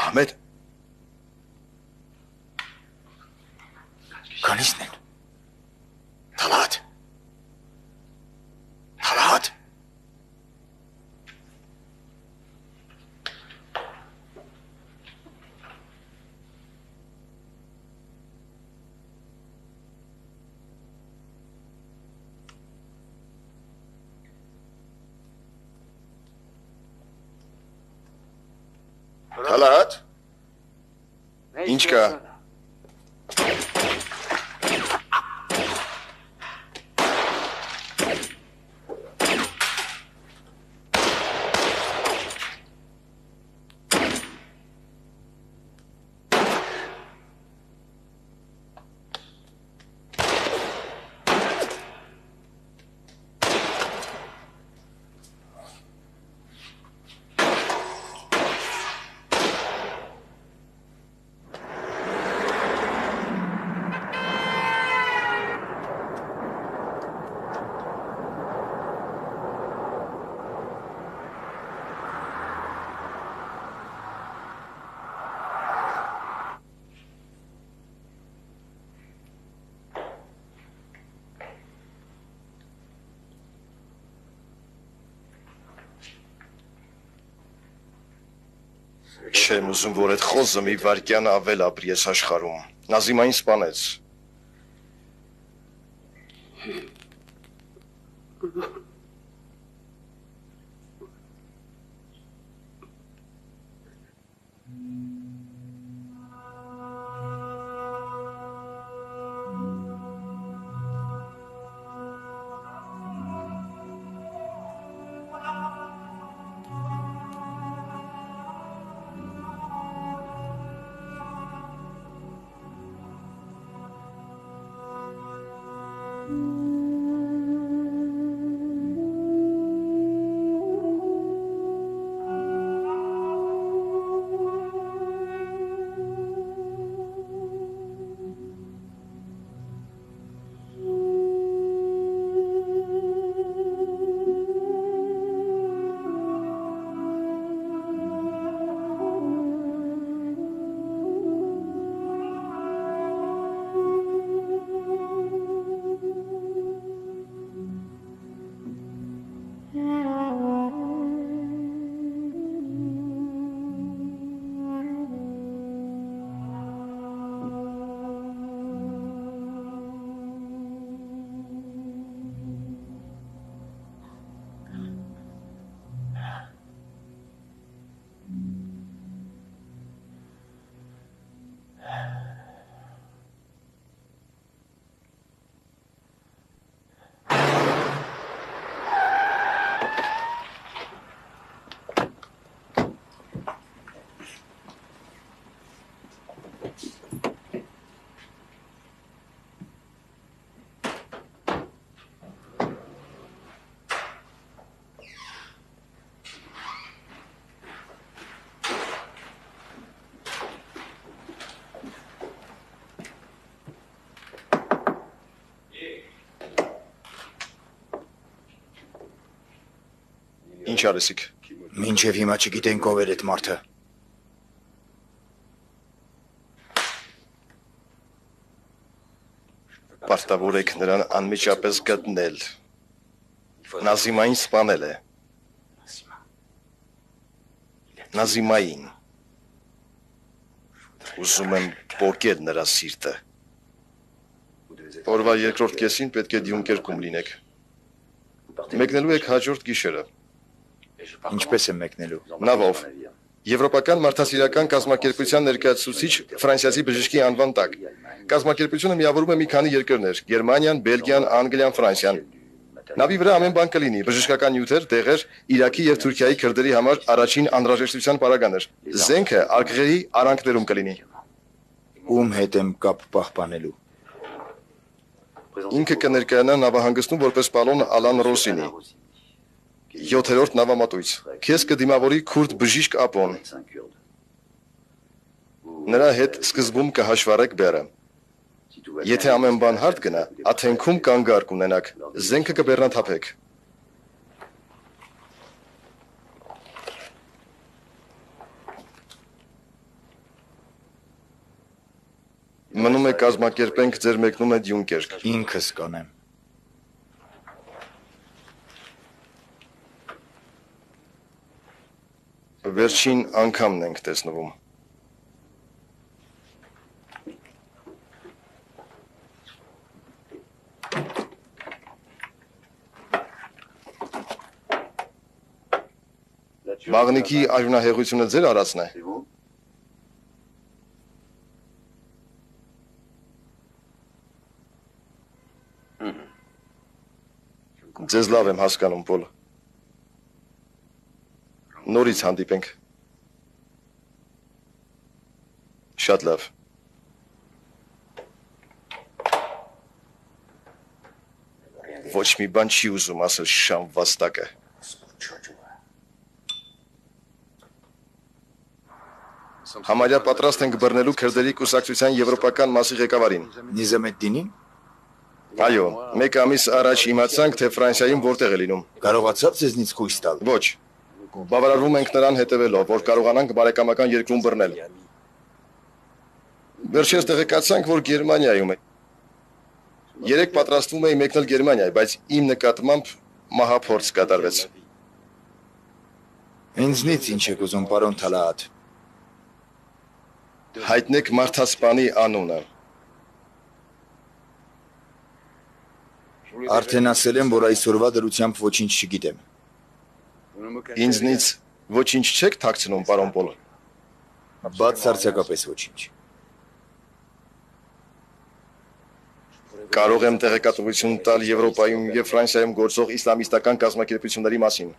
Մահմեդ, Քանիսն են։ Թալաթ։ Թալաթ։ Թալաթ։ Ինչ կա։ Չեմ ուզում, որ այդ խոզը մի վարկյան ավել ապրի այս աշխարհում։ Նազիմային սպանեց։ Ինչ արեցիք։ Մինչև հիմա չգիտենք ով էր այդ մարդը։ Պարտավոր եք նրան անմիջապես գտնել։ Նազիմային սպանել է։ Նազիմային։ Ուզում եմ պոկել նրա սիրտը։ Օրվա երկրորդ կեսին պետք է դյունկերկում լինեք։ Մեկնելու եք հաջորդ գիշերը։ Ինչպես եմ մեկնելու։ Նավով։ Եվրոպական մարդասիրական կազմակերպության ներկայացուցիչ ֆրանսիացի բժշկի անվան տակ։ Կազմակերպությունը միավորում է մի քանի երկրներ՝ Գերմանիան, Բելգիան, Անգլիան, Ֆրանսիան։ Նավի վրա ամեն բան կլինի՝ բժշկական նյութեր, դեղեր, Իրաքի եւ Թուրքիայի քրդերի համար առաջին անհրաժեշտության պարագաներ։ Զենքը արկղերի արանքներում կլինի։ Ում հետ եմ կապ պահպանելու։ Ինքը կներկայանա նավահանգստում որպես պալոն Ալան Ռոսինի։ 7-րդ նավամատույց։ Քեզ կդիմավորի քուրդ բժիշկ Ապոն։ Նրա հետ սկզբում կհաշվառեք բեռը։ Եթե ամեն բան հարթ գնա, աթենքում կանգառ կունենաք, զենքը կբեռնաթափեք։ Մնում է կազմակերպենք ձեր մեկնումը Դյունկերկ։ Ինքս կանեմ։ Վերջին անգամն ենք տեսնվում։ Մաղնիկի արյունահեղությունը ձեր արածն է։ Ձեզ լավ եմ հասկանում, Պոլ։ Նորից հանդիպենք։ Շատ լավ։ Ոչ մի բան չի ուզում ասել շամ վաստակը։ Համարյա պատրաստ ենք բռնելու քրդերի կուսակցության եվրոպական մասի ղեկավարին։ Նիզամեդդինին։ Այո, մեկ ամիս առաջ իմացանք, թե Ֆրանսիայում որտեղ է լինում։ Կարողացավ ձեզնից խույս տալ։ Ոչ։ Բավարարվում ենք նրան հետևելով, որ կարողանանք բարեկամական երկրում բռնել։ Վերջերս տեղեկացանք, որ Գերմանիայում է։ Երեք պատրաստվում էի մեկնել Գերմանիա, բայց իմ նկատմամբ մահափորձ կատարվեց։ Ինձնից ինչ եք ուզում, պարոն Թալաատ։ Հայտնեք մարդասպանի անունը։ Արդեն ասել եմ, որ այսօրվա դրությամբ ոչինչ չգիտեմ։ Ինձնից ոչինչ չեք թաքցնում, պարոն Պոլը։ Բացարձակապես ոչինչ։ Կարող եմ տեղեկատվություն տալ Եվրոպայում եւ Ֆրանսիայում գործող իսլամիստական կազմակերպությունների մասին։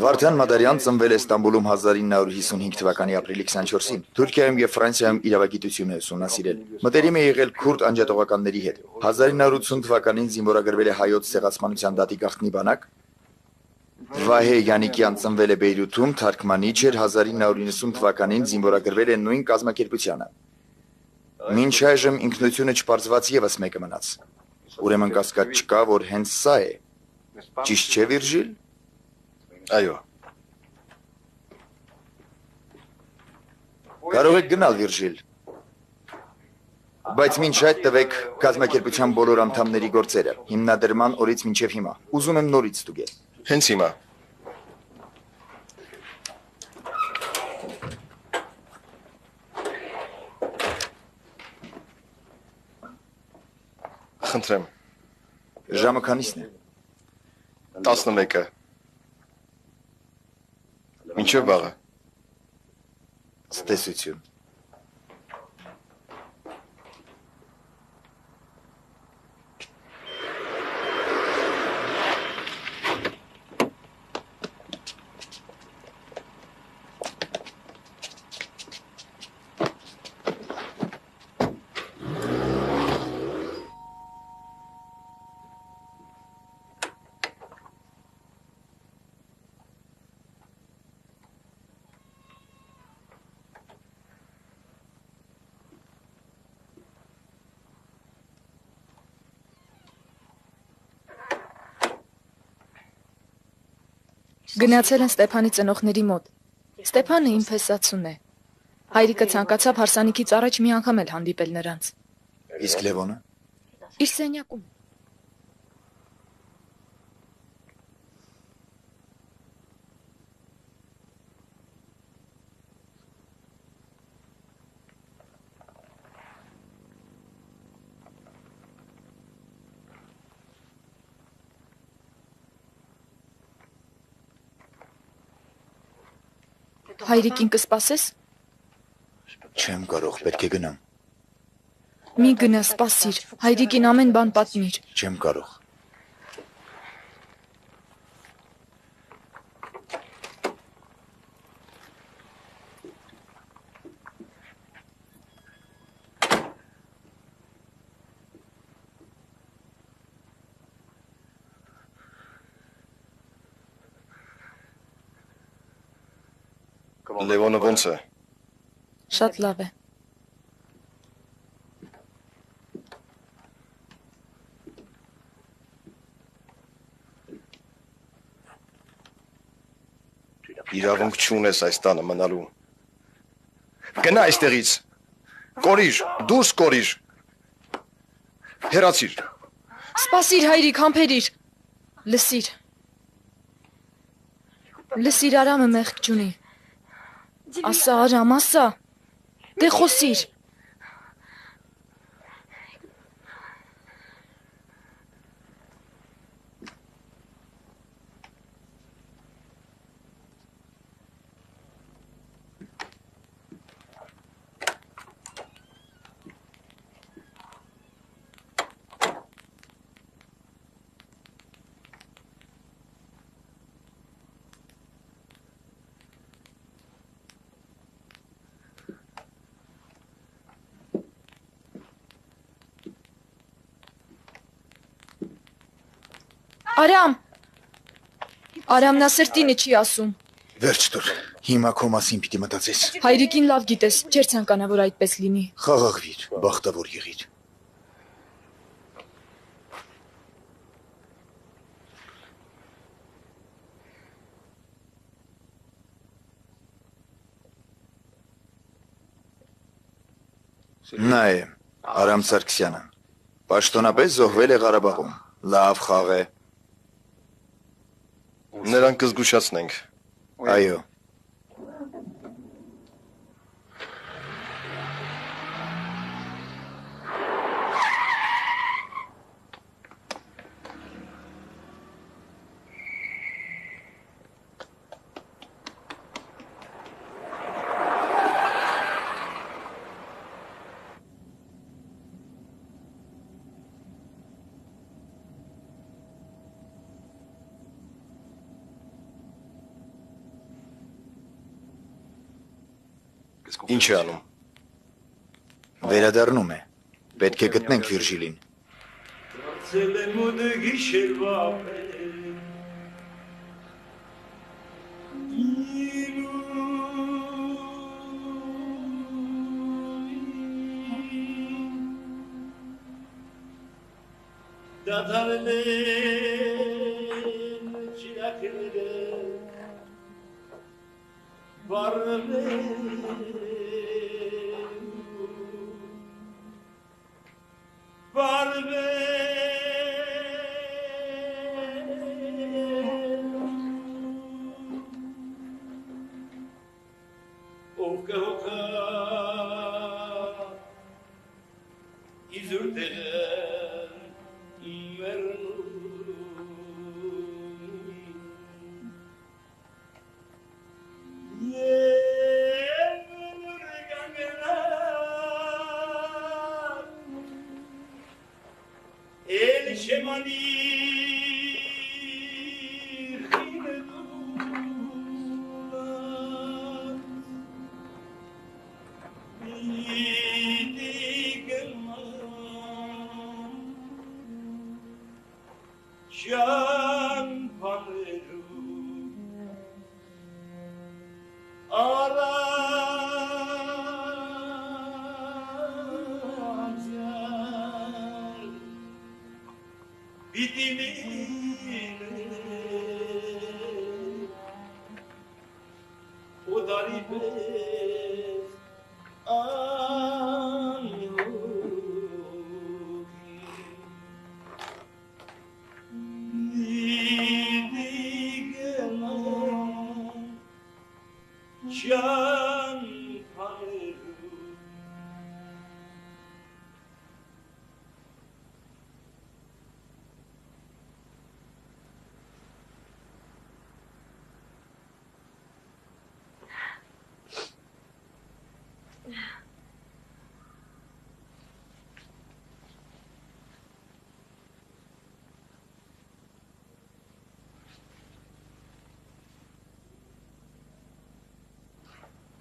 Վարդան Մադարյան ծնվել է Ստամբուլում 1955 թվականի ապրիլի 24-ին։ Թուրքիայում եւ Ֆրանսիայում իրավագիտություն է ուսումնասիրել։ Մտերիմ է եղել քուրդ անջատողականների հետ։ 1980 թվականին զինվորագրվել է հայոց ցեղասպանության դատի գաղտնի բանակ։ Վահե Յանիկյան ծնվել է Բեյրութում, թարգմանիչ էր, 1990 թվականին զինվորագրվել է նույն կազմակերպությանը։ Մինչ այժմ ինքնությունը չպարզված եւս մեկը մնաց։ Ուրեմն կասկած չկա, որ հենց սա է։ Ճիշտ չէ, Վիրժիլ։ Այո։ Կարող եք գնալ, Վիրժիլ։ Բայց մինչ այդ տվեք կազմակերպության բոլոր անդամների գործերը, հիմնադրման օրից մինչև հիմա։ Ուզում եմ նորից ստուգել։ Հենց հիմա։ Խնդրեմ։ Ժամը քանիսն է։ 11-ը։ Մինչև վաղը։ Ցտեսություն։ Գնացել են Ստեփանի ծնողների մոտ։ Ստեփանը իմ փեսացուն է։ Հայրիկը ցանկացավ հարսանիքից առաջ մի անգամ էլ հանդիպել նրանց։ Իսկ Լևոնը։ Իր սենյակում։ Հայրիկին կսպասես։ Չեմ կարող, պետք է գնամ։ Մի գնա, սպասիր։ Հայրիկին ամեն բան պատմիր։ Չեմ կարող։ Լևոնը ո՞նց է։ Շատ լավ է։ Իրավունք չունես այս տանը մնալու։ Գնա այստեղից։ Կորիր, դուրս կորիր։ Հեռացիր։ Սպասիր, հայրիկ, համբերիր։ Լսիր։ Լսիր, Արամը մեղք չունի։ Ասա, Արամ, ասա։ Դե խոսիր։ Արամ։ Արամն ասերտինը չի ասում։ Վերջ տուր։ Հիմա քո մասին պիտի մտածես։ Հայրիկին լավ գիտես, չէր ցանկանա, որ այդպես լինի։ Խաղաղվիր, բախտավոր եղիր։ Նա է Արամ Սարգսյանը։ Պաշտոնապես զոհվել է Ղարաբաղում։ Լավ խաղ է։ Նրան կզգուշացնենք։ Այո։ Ինչ է անում։ Վերադառնում է։ Պետք է գտնենք Վիրջիլին։ Դարձել եմ ու գիշերվա դադարել են ճիրակները ով կհոգա իզուր տեղն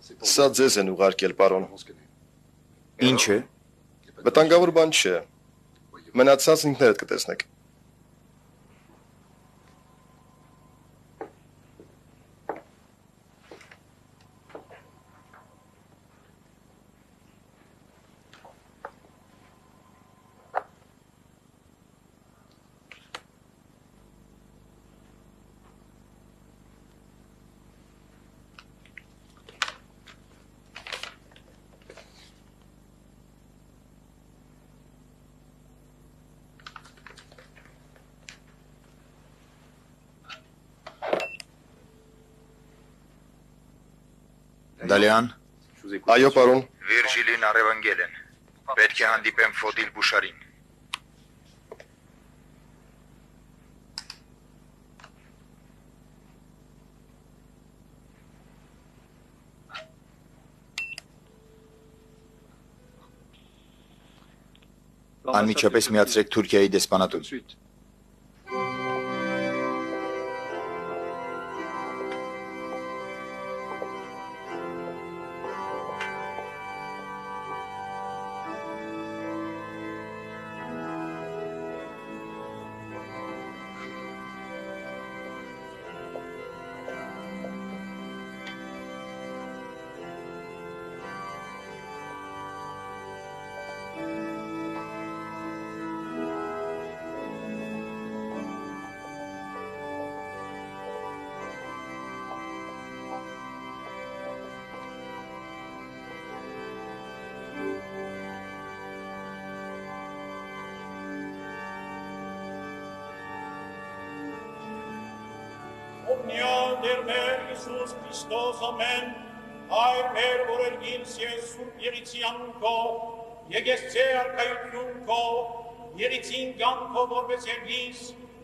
Սա ձեզ են ուղարկել, պարոն։ Ինչ է։ Վտանգավոր բան չէ։ Մնացած ինքներդ կտեսնեք։ Դալյան։ Այո, պարոն։ Վիրջիլին առևանգել են։ Պետք է հանդիպեմ Ֆոդիլ Բուշարին։ Անմիջապես միացրեք Թուրքիայի դեսպանատուն։ Omnia der Herr Jesus Christos, Amen. Այր մեր որերգինս ես սուրբ երիցյան քո, եկեսցե արքայություն քո, երիցին գան քո որպես երգիս,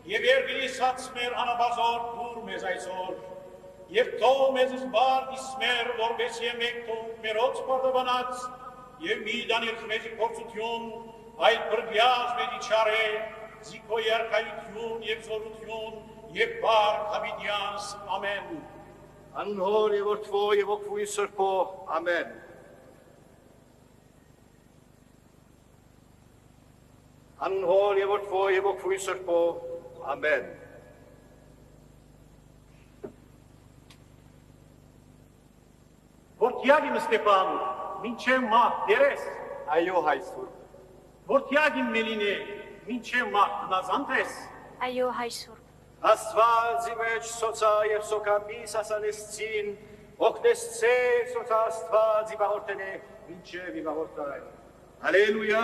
և երգիսած մեր անաբազոր դուր մեզ այսօր, և թող մեզ զբար իսմեր, որպես եմեք թող մերոց պարդաբանած, և մի դանիրք մեզի փորձություն, այդ բրգյազ մեզի չարե, զիքոյի արքայություն և զորություն, և բարք հավիդյանս, ամեն։ Անուն հոր և որդվո և ոգվույն սրբո, ամեն։ Անուն հոր և որդվո և ոգվույն սրբո, ամեն։ Որդյագիմ Ստեփան, մինչև մահ դերես։ Այո, հայ սուրբ։ Որդյագիմ Մելինե, մինչև մահ տնազանդ ես։ Այո, հայ սուրբ։ Աստված ի մեջ սոցա և սոքամիս ասանեսցին, ոգնեսցե սոցա աստված ի բաղորդենե, մինչև ի բաղորդայն։ Ալելույա,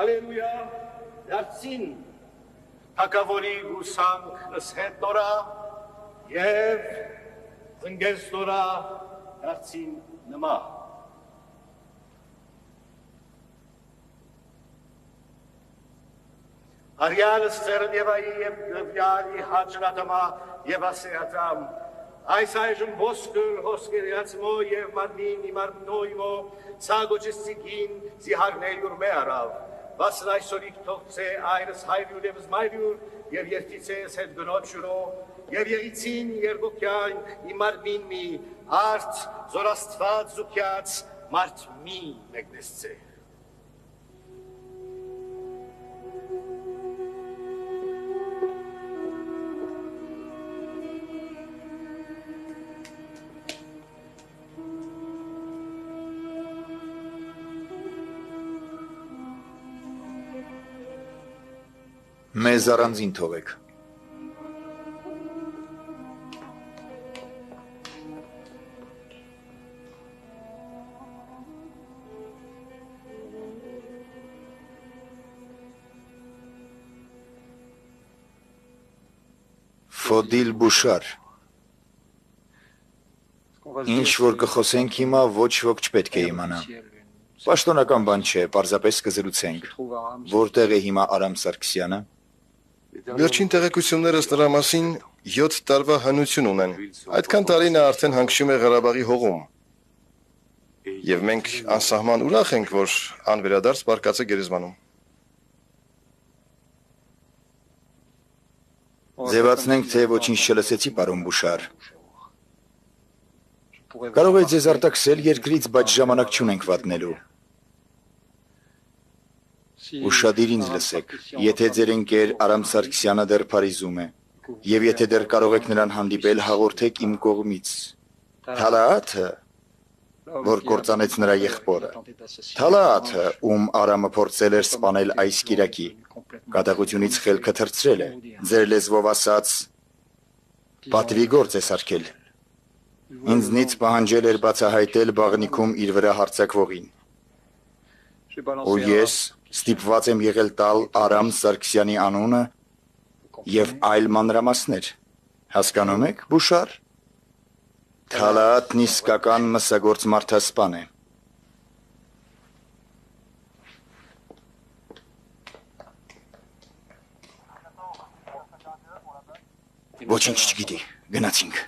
ալելույա, դարձին, թակավորի գուսանք նսհետ նորա, և զնգես նորա դարձին նմա։ Արյալս ծերն և այի և գվյալի հաճրատամա և ասեատամ, այս այժմ ոսկր հոսկերյացմո և մարմին իմարմնոյմո, սագոչս ծիգին զիհարնել ուրմե արավ, վասն այսօրիկ թողցե այրս հայրյուր և զմայրյուր և երթիցես հետ գնոտ շուրո, և եղիցին երգոքյան իմարմին մի, արդ զորաստված զուքյաց մարդ մի մեկնեսցե։ Մեզ առանձին թողեք։ Ֆոդիլ Բուշար։ Ինչ որ կխոսենք հիմա, ոչ ոք չպետք է իմանա։ Պաշտոնական բան չէ, պարզապես կզրուցենք։ Որտեղ է հիմա Արամ Սարգսյանը։ Վերջին տեղեկությունները ըստ նրա մասին 7 տարվա հնություն ունեն։ Այդքան տարի նա արդեն հանգչում է Ղարաբաղի հողում։ Եվ մենք անսահման ուրախ ենք, որ անվերադարձ բարկած է գերեզմանում։ Ձևացնենք, թե ոչինչ չլսեցի, պարոն Բուշար։ Կարող է ձեզ արտաքսել երկրից, բայց ժամանակ չունենք վատնելու։ Ուշադիր ինձ լսեք, եթե ձեր ընկեր Արամ Սարգսյանը դեռ Փարիզում է, և եթե դեռ կարող եք նրան հանդիպել, հաղորդեք իմ կողմից։ Թալաաթը, որ կործանեց նրա եղբորը, Թալաաթը, ում Արամը փորձել էր սպանել այս կիրակի, կատաղությունից խելքը թռցրել է, ձեր լեզվով ասած, պատվի գործ է սարքել։ Ինձնից պահանջել էր բացահայտել բաղնիքում իր վրա հարձակվողին։ Ու ես ստիպված եմ եղել տալ Արամ Սարգսյանի անունը և այլ մանրամասներ։ Հասկանում եք, Բուշար։ Թալաաթն իսկական մսագործ մարդասպան է։ Ոչինչ չգիտի, գնացինք։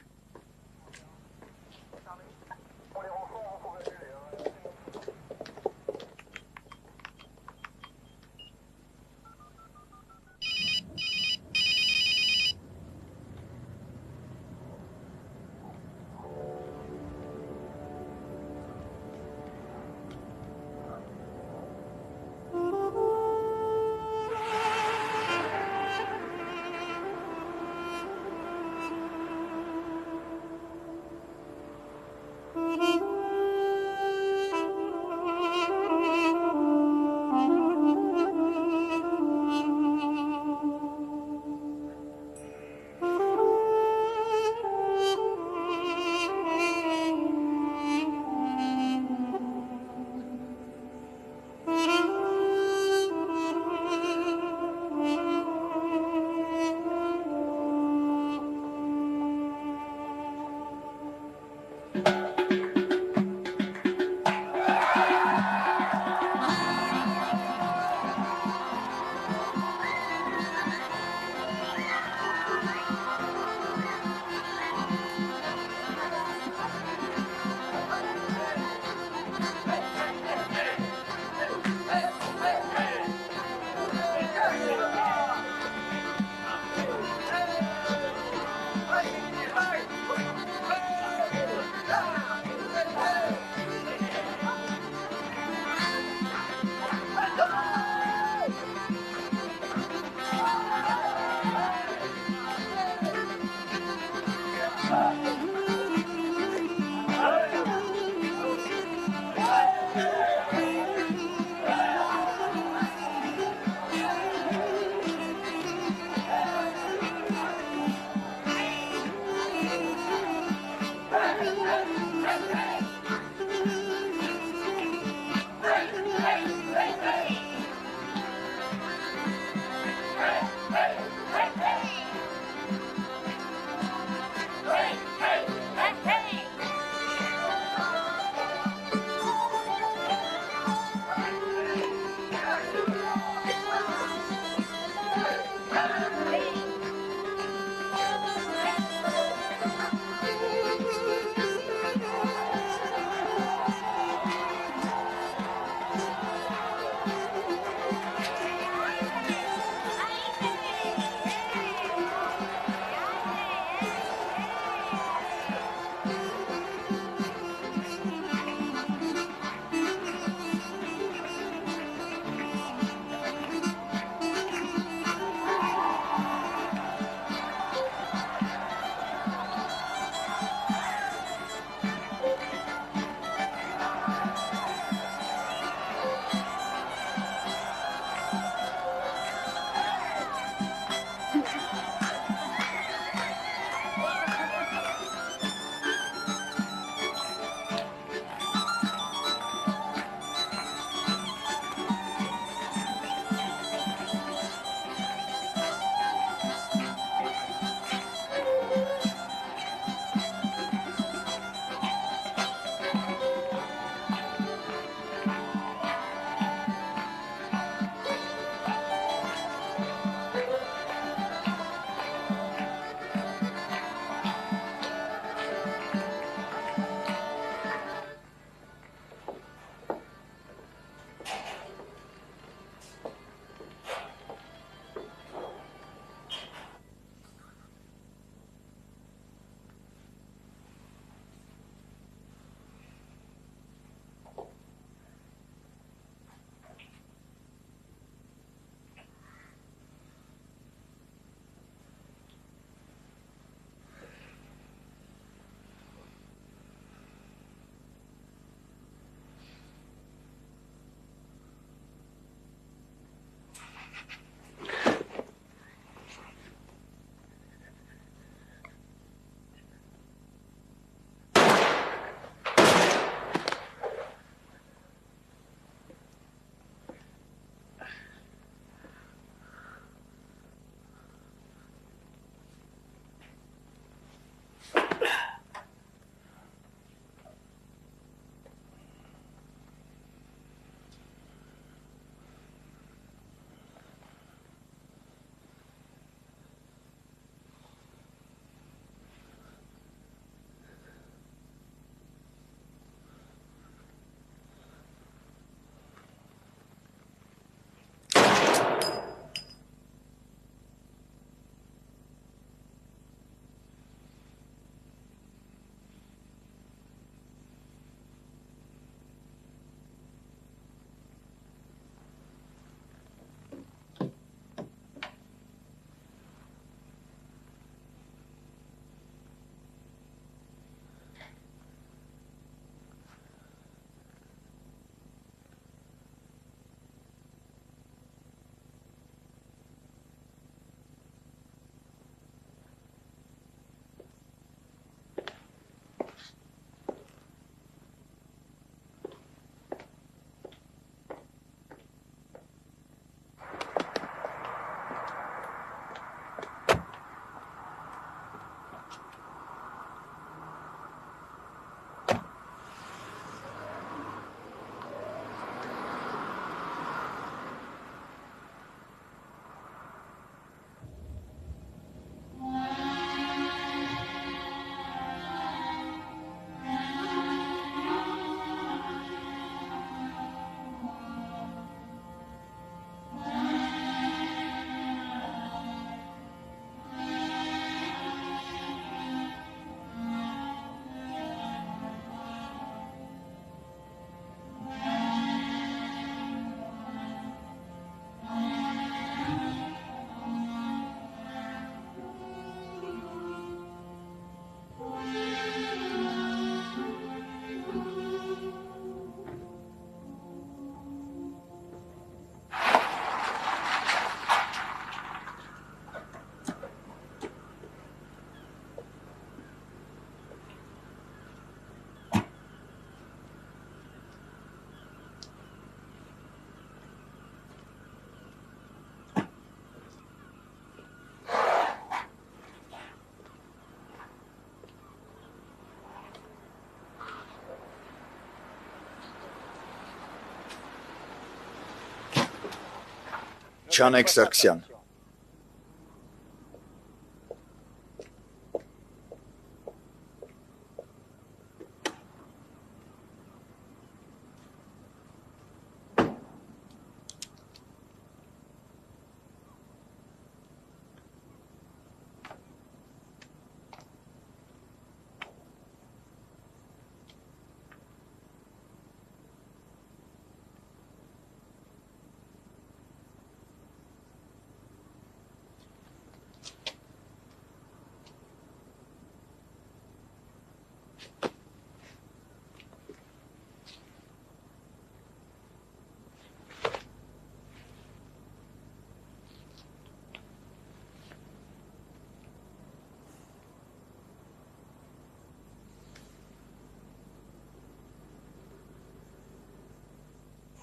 Չանեկ Սարգսյան։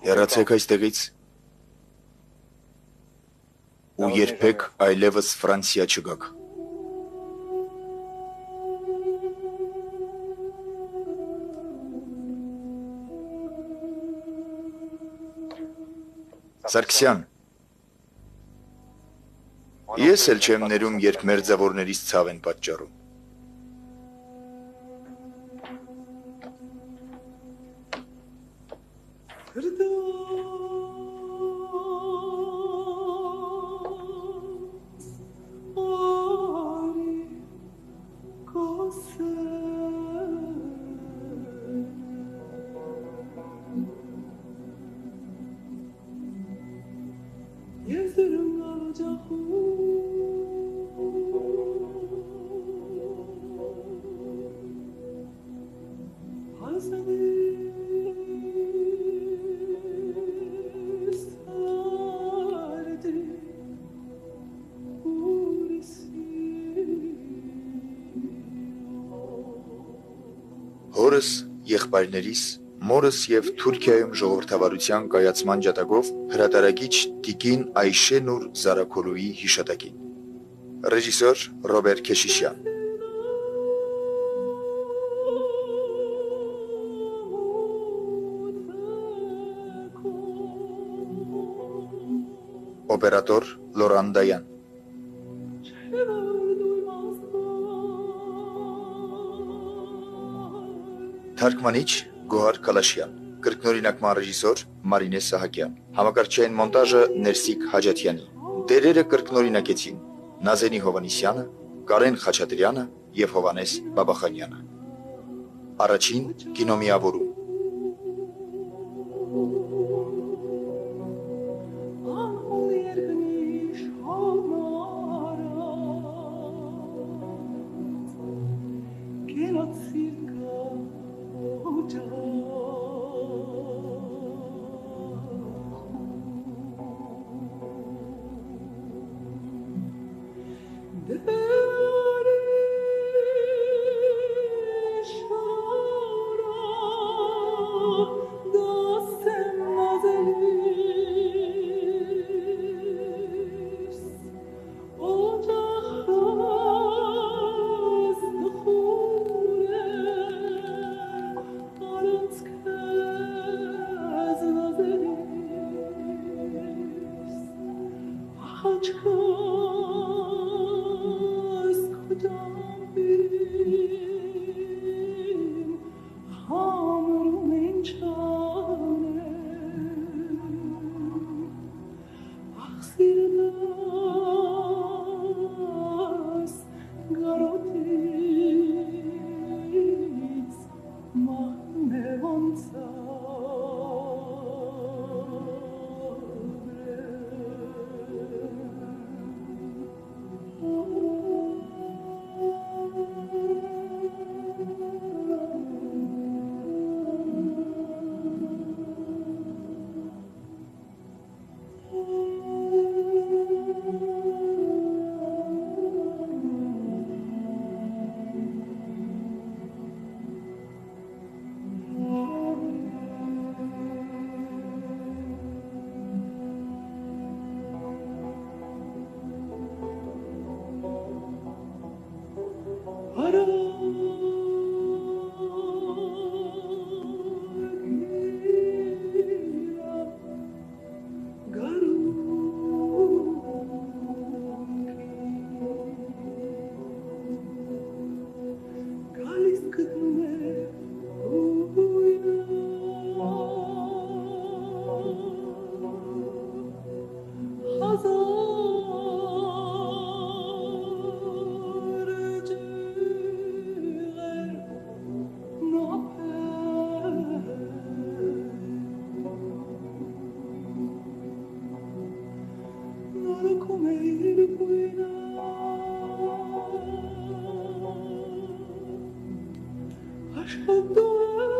Հեռացեք այստեղից ու երբեք այլևս Ֆրանսիա չգաք։ Սարգսյան, ես էլ չեմ ներում, երբ մերձավորներից ցավ են պատճառում։ Հորս, եղբայրներիս, մորս և Թուրքիայում ժողովրդավարության կայացման ջատագով հրատարակիչ տիկին Այշե Նուր Զարաքոլուի հիշատակին։ Ռեժիսոր Ռոբեր Քեշիշյան։ Օպերատոր Լորան Դայան։ Թարգմանիչ Գոհար Կալաշյան, կրկնօրինակման ռեժիսոր Մարինե Սահակյան, համակարգչային մոնտաժը Ներսիկ Հաջաթյանի, դերերը կրկնօրինակեցին Նազենի Հովանիսյանը, Կարեն Խաչատրյանը և Հովանես Բաբախանյանը։ Առաջին կինոմիավորում։ Ashadar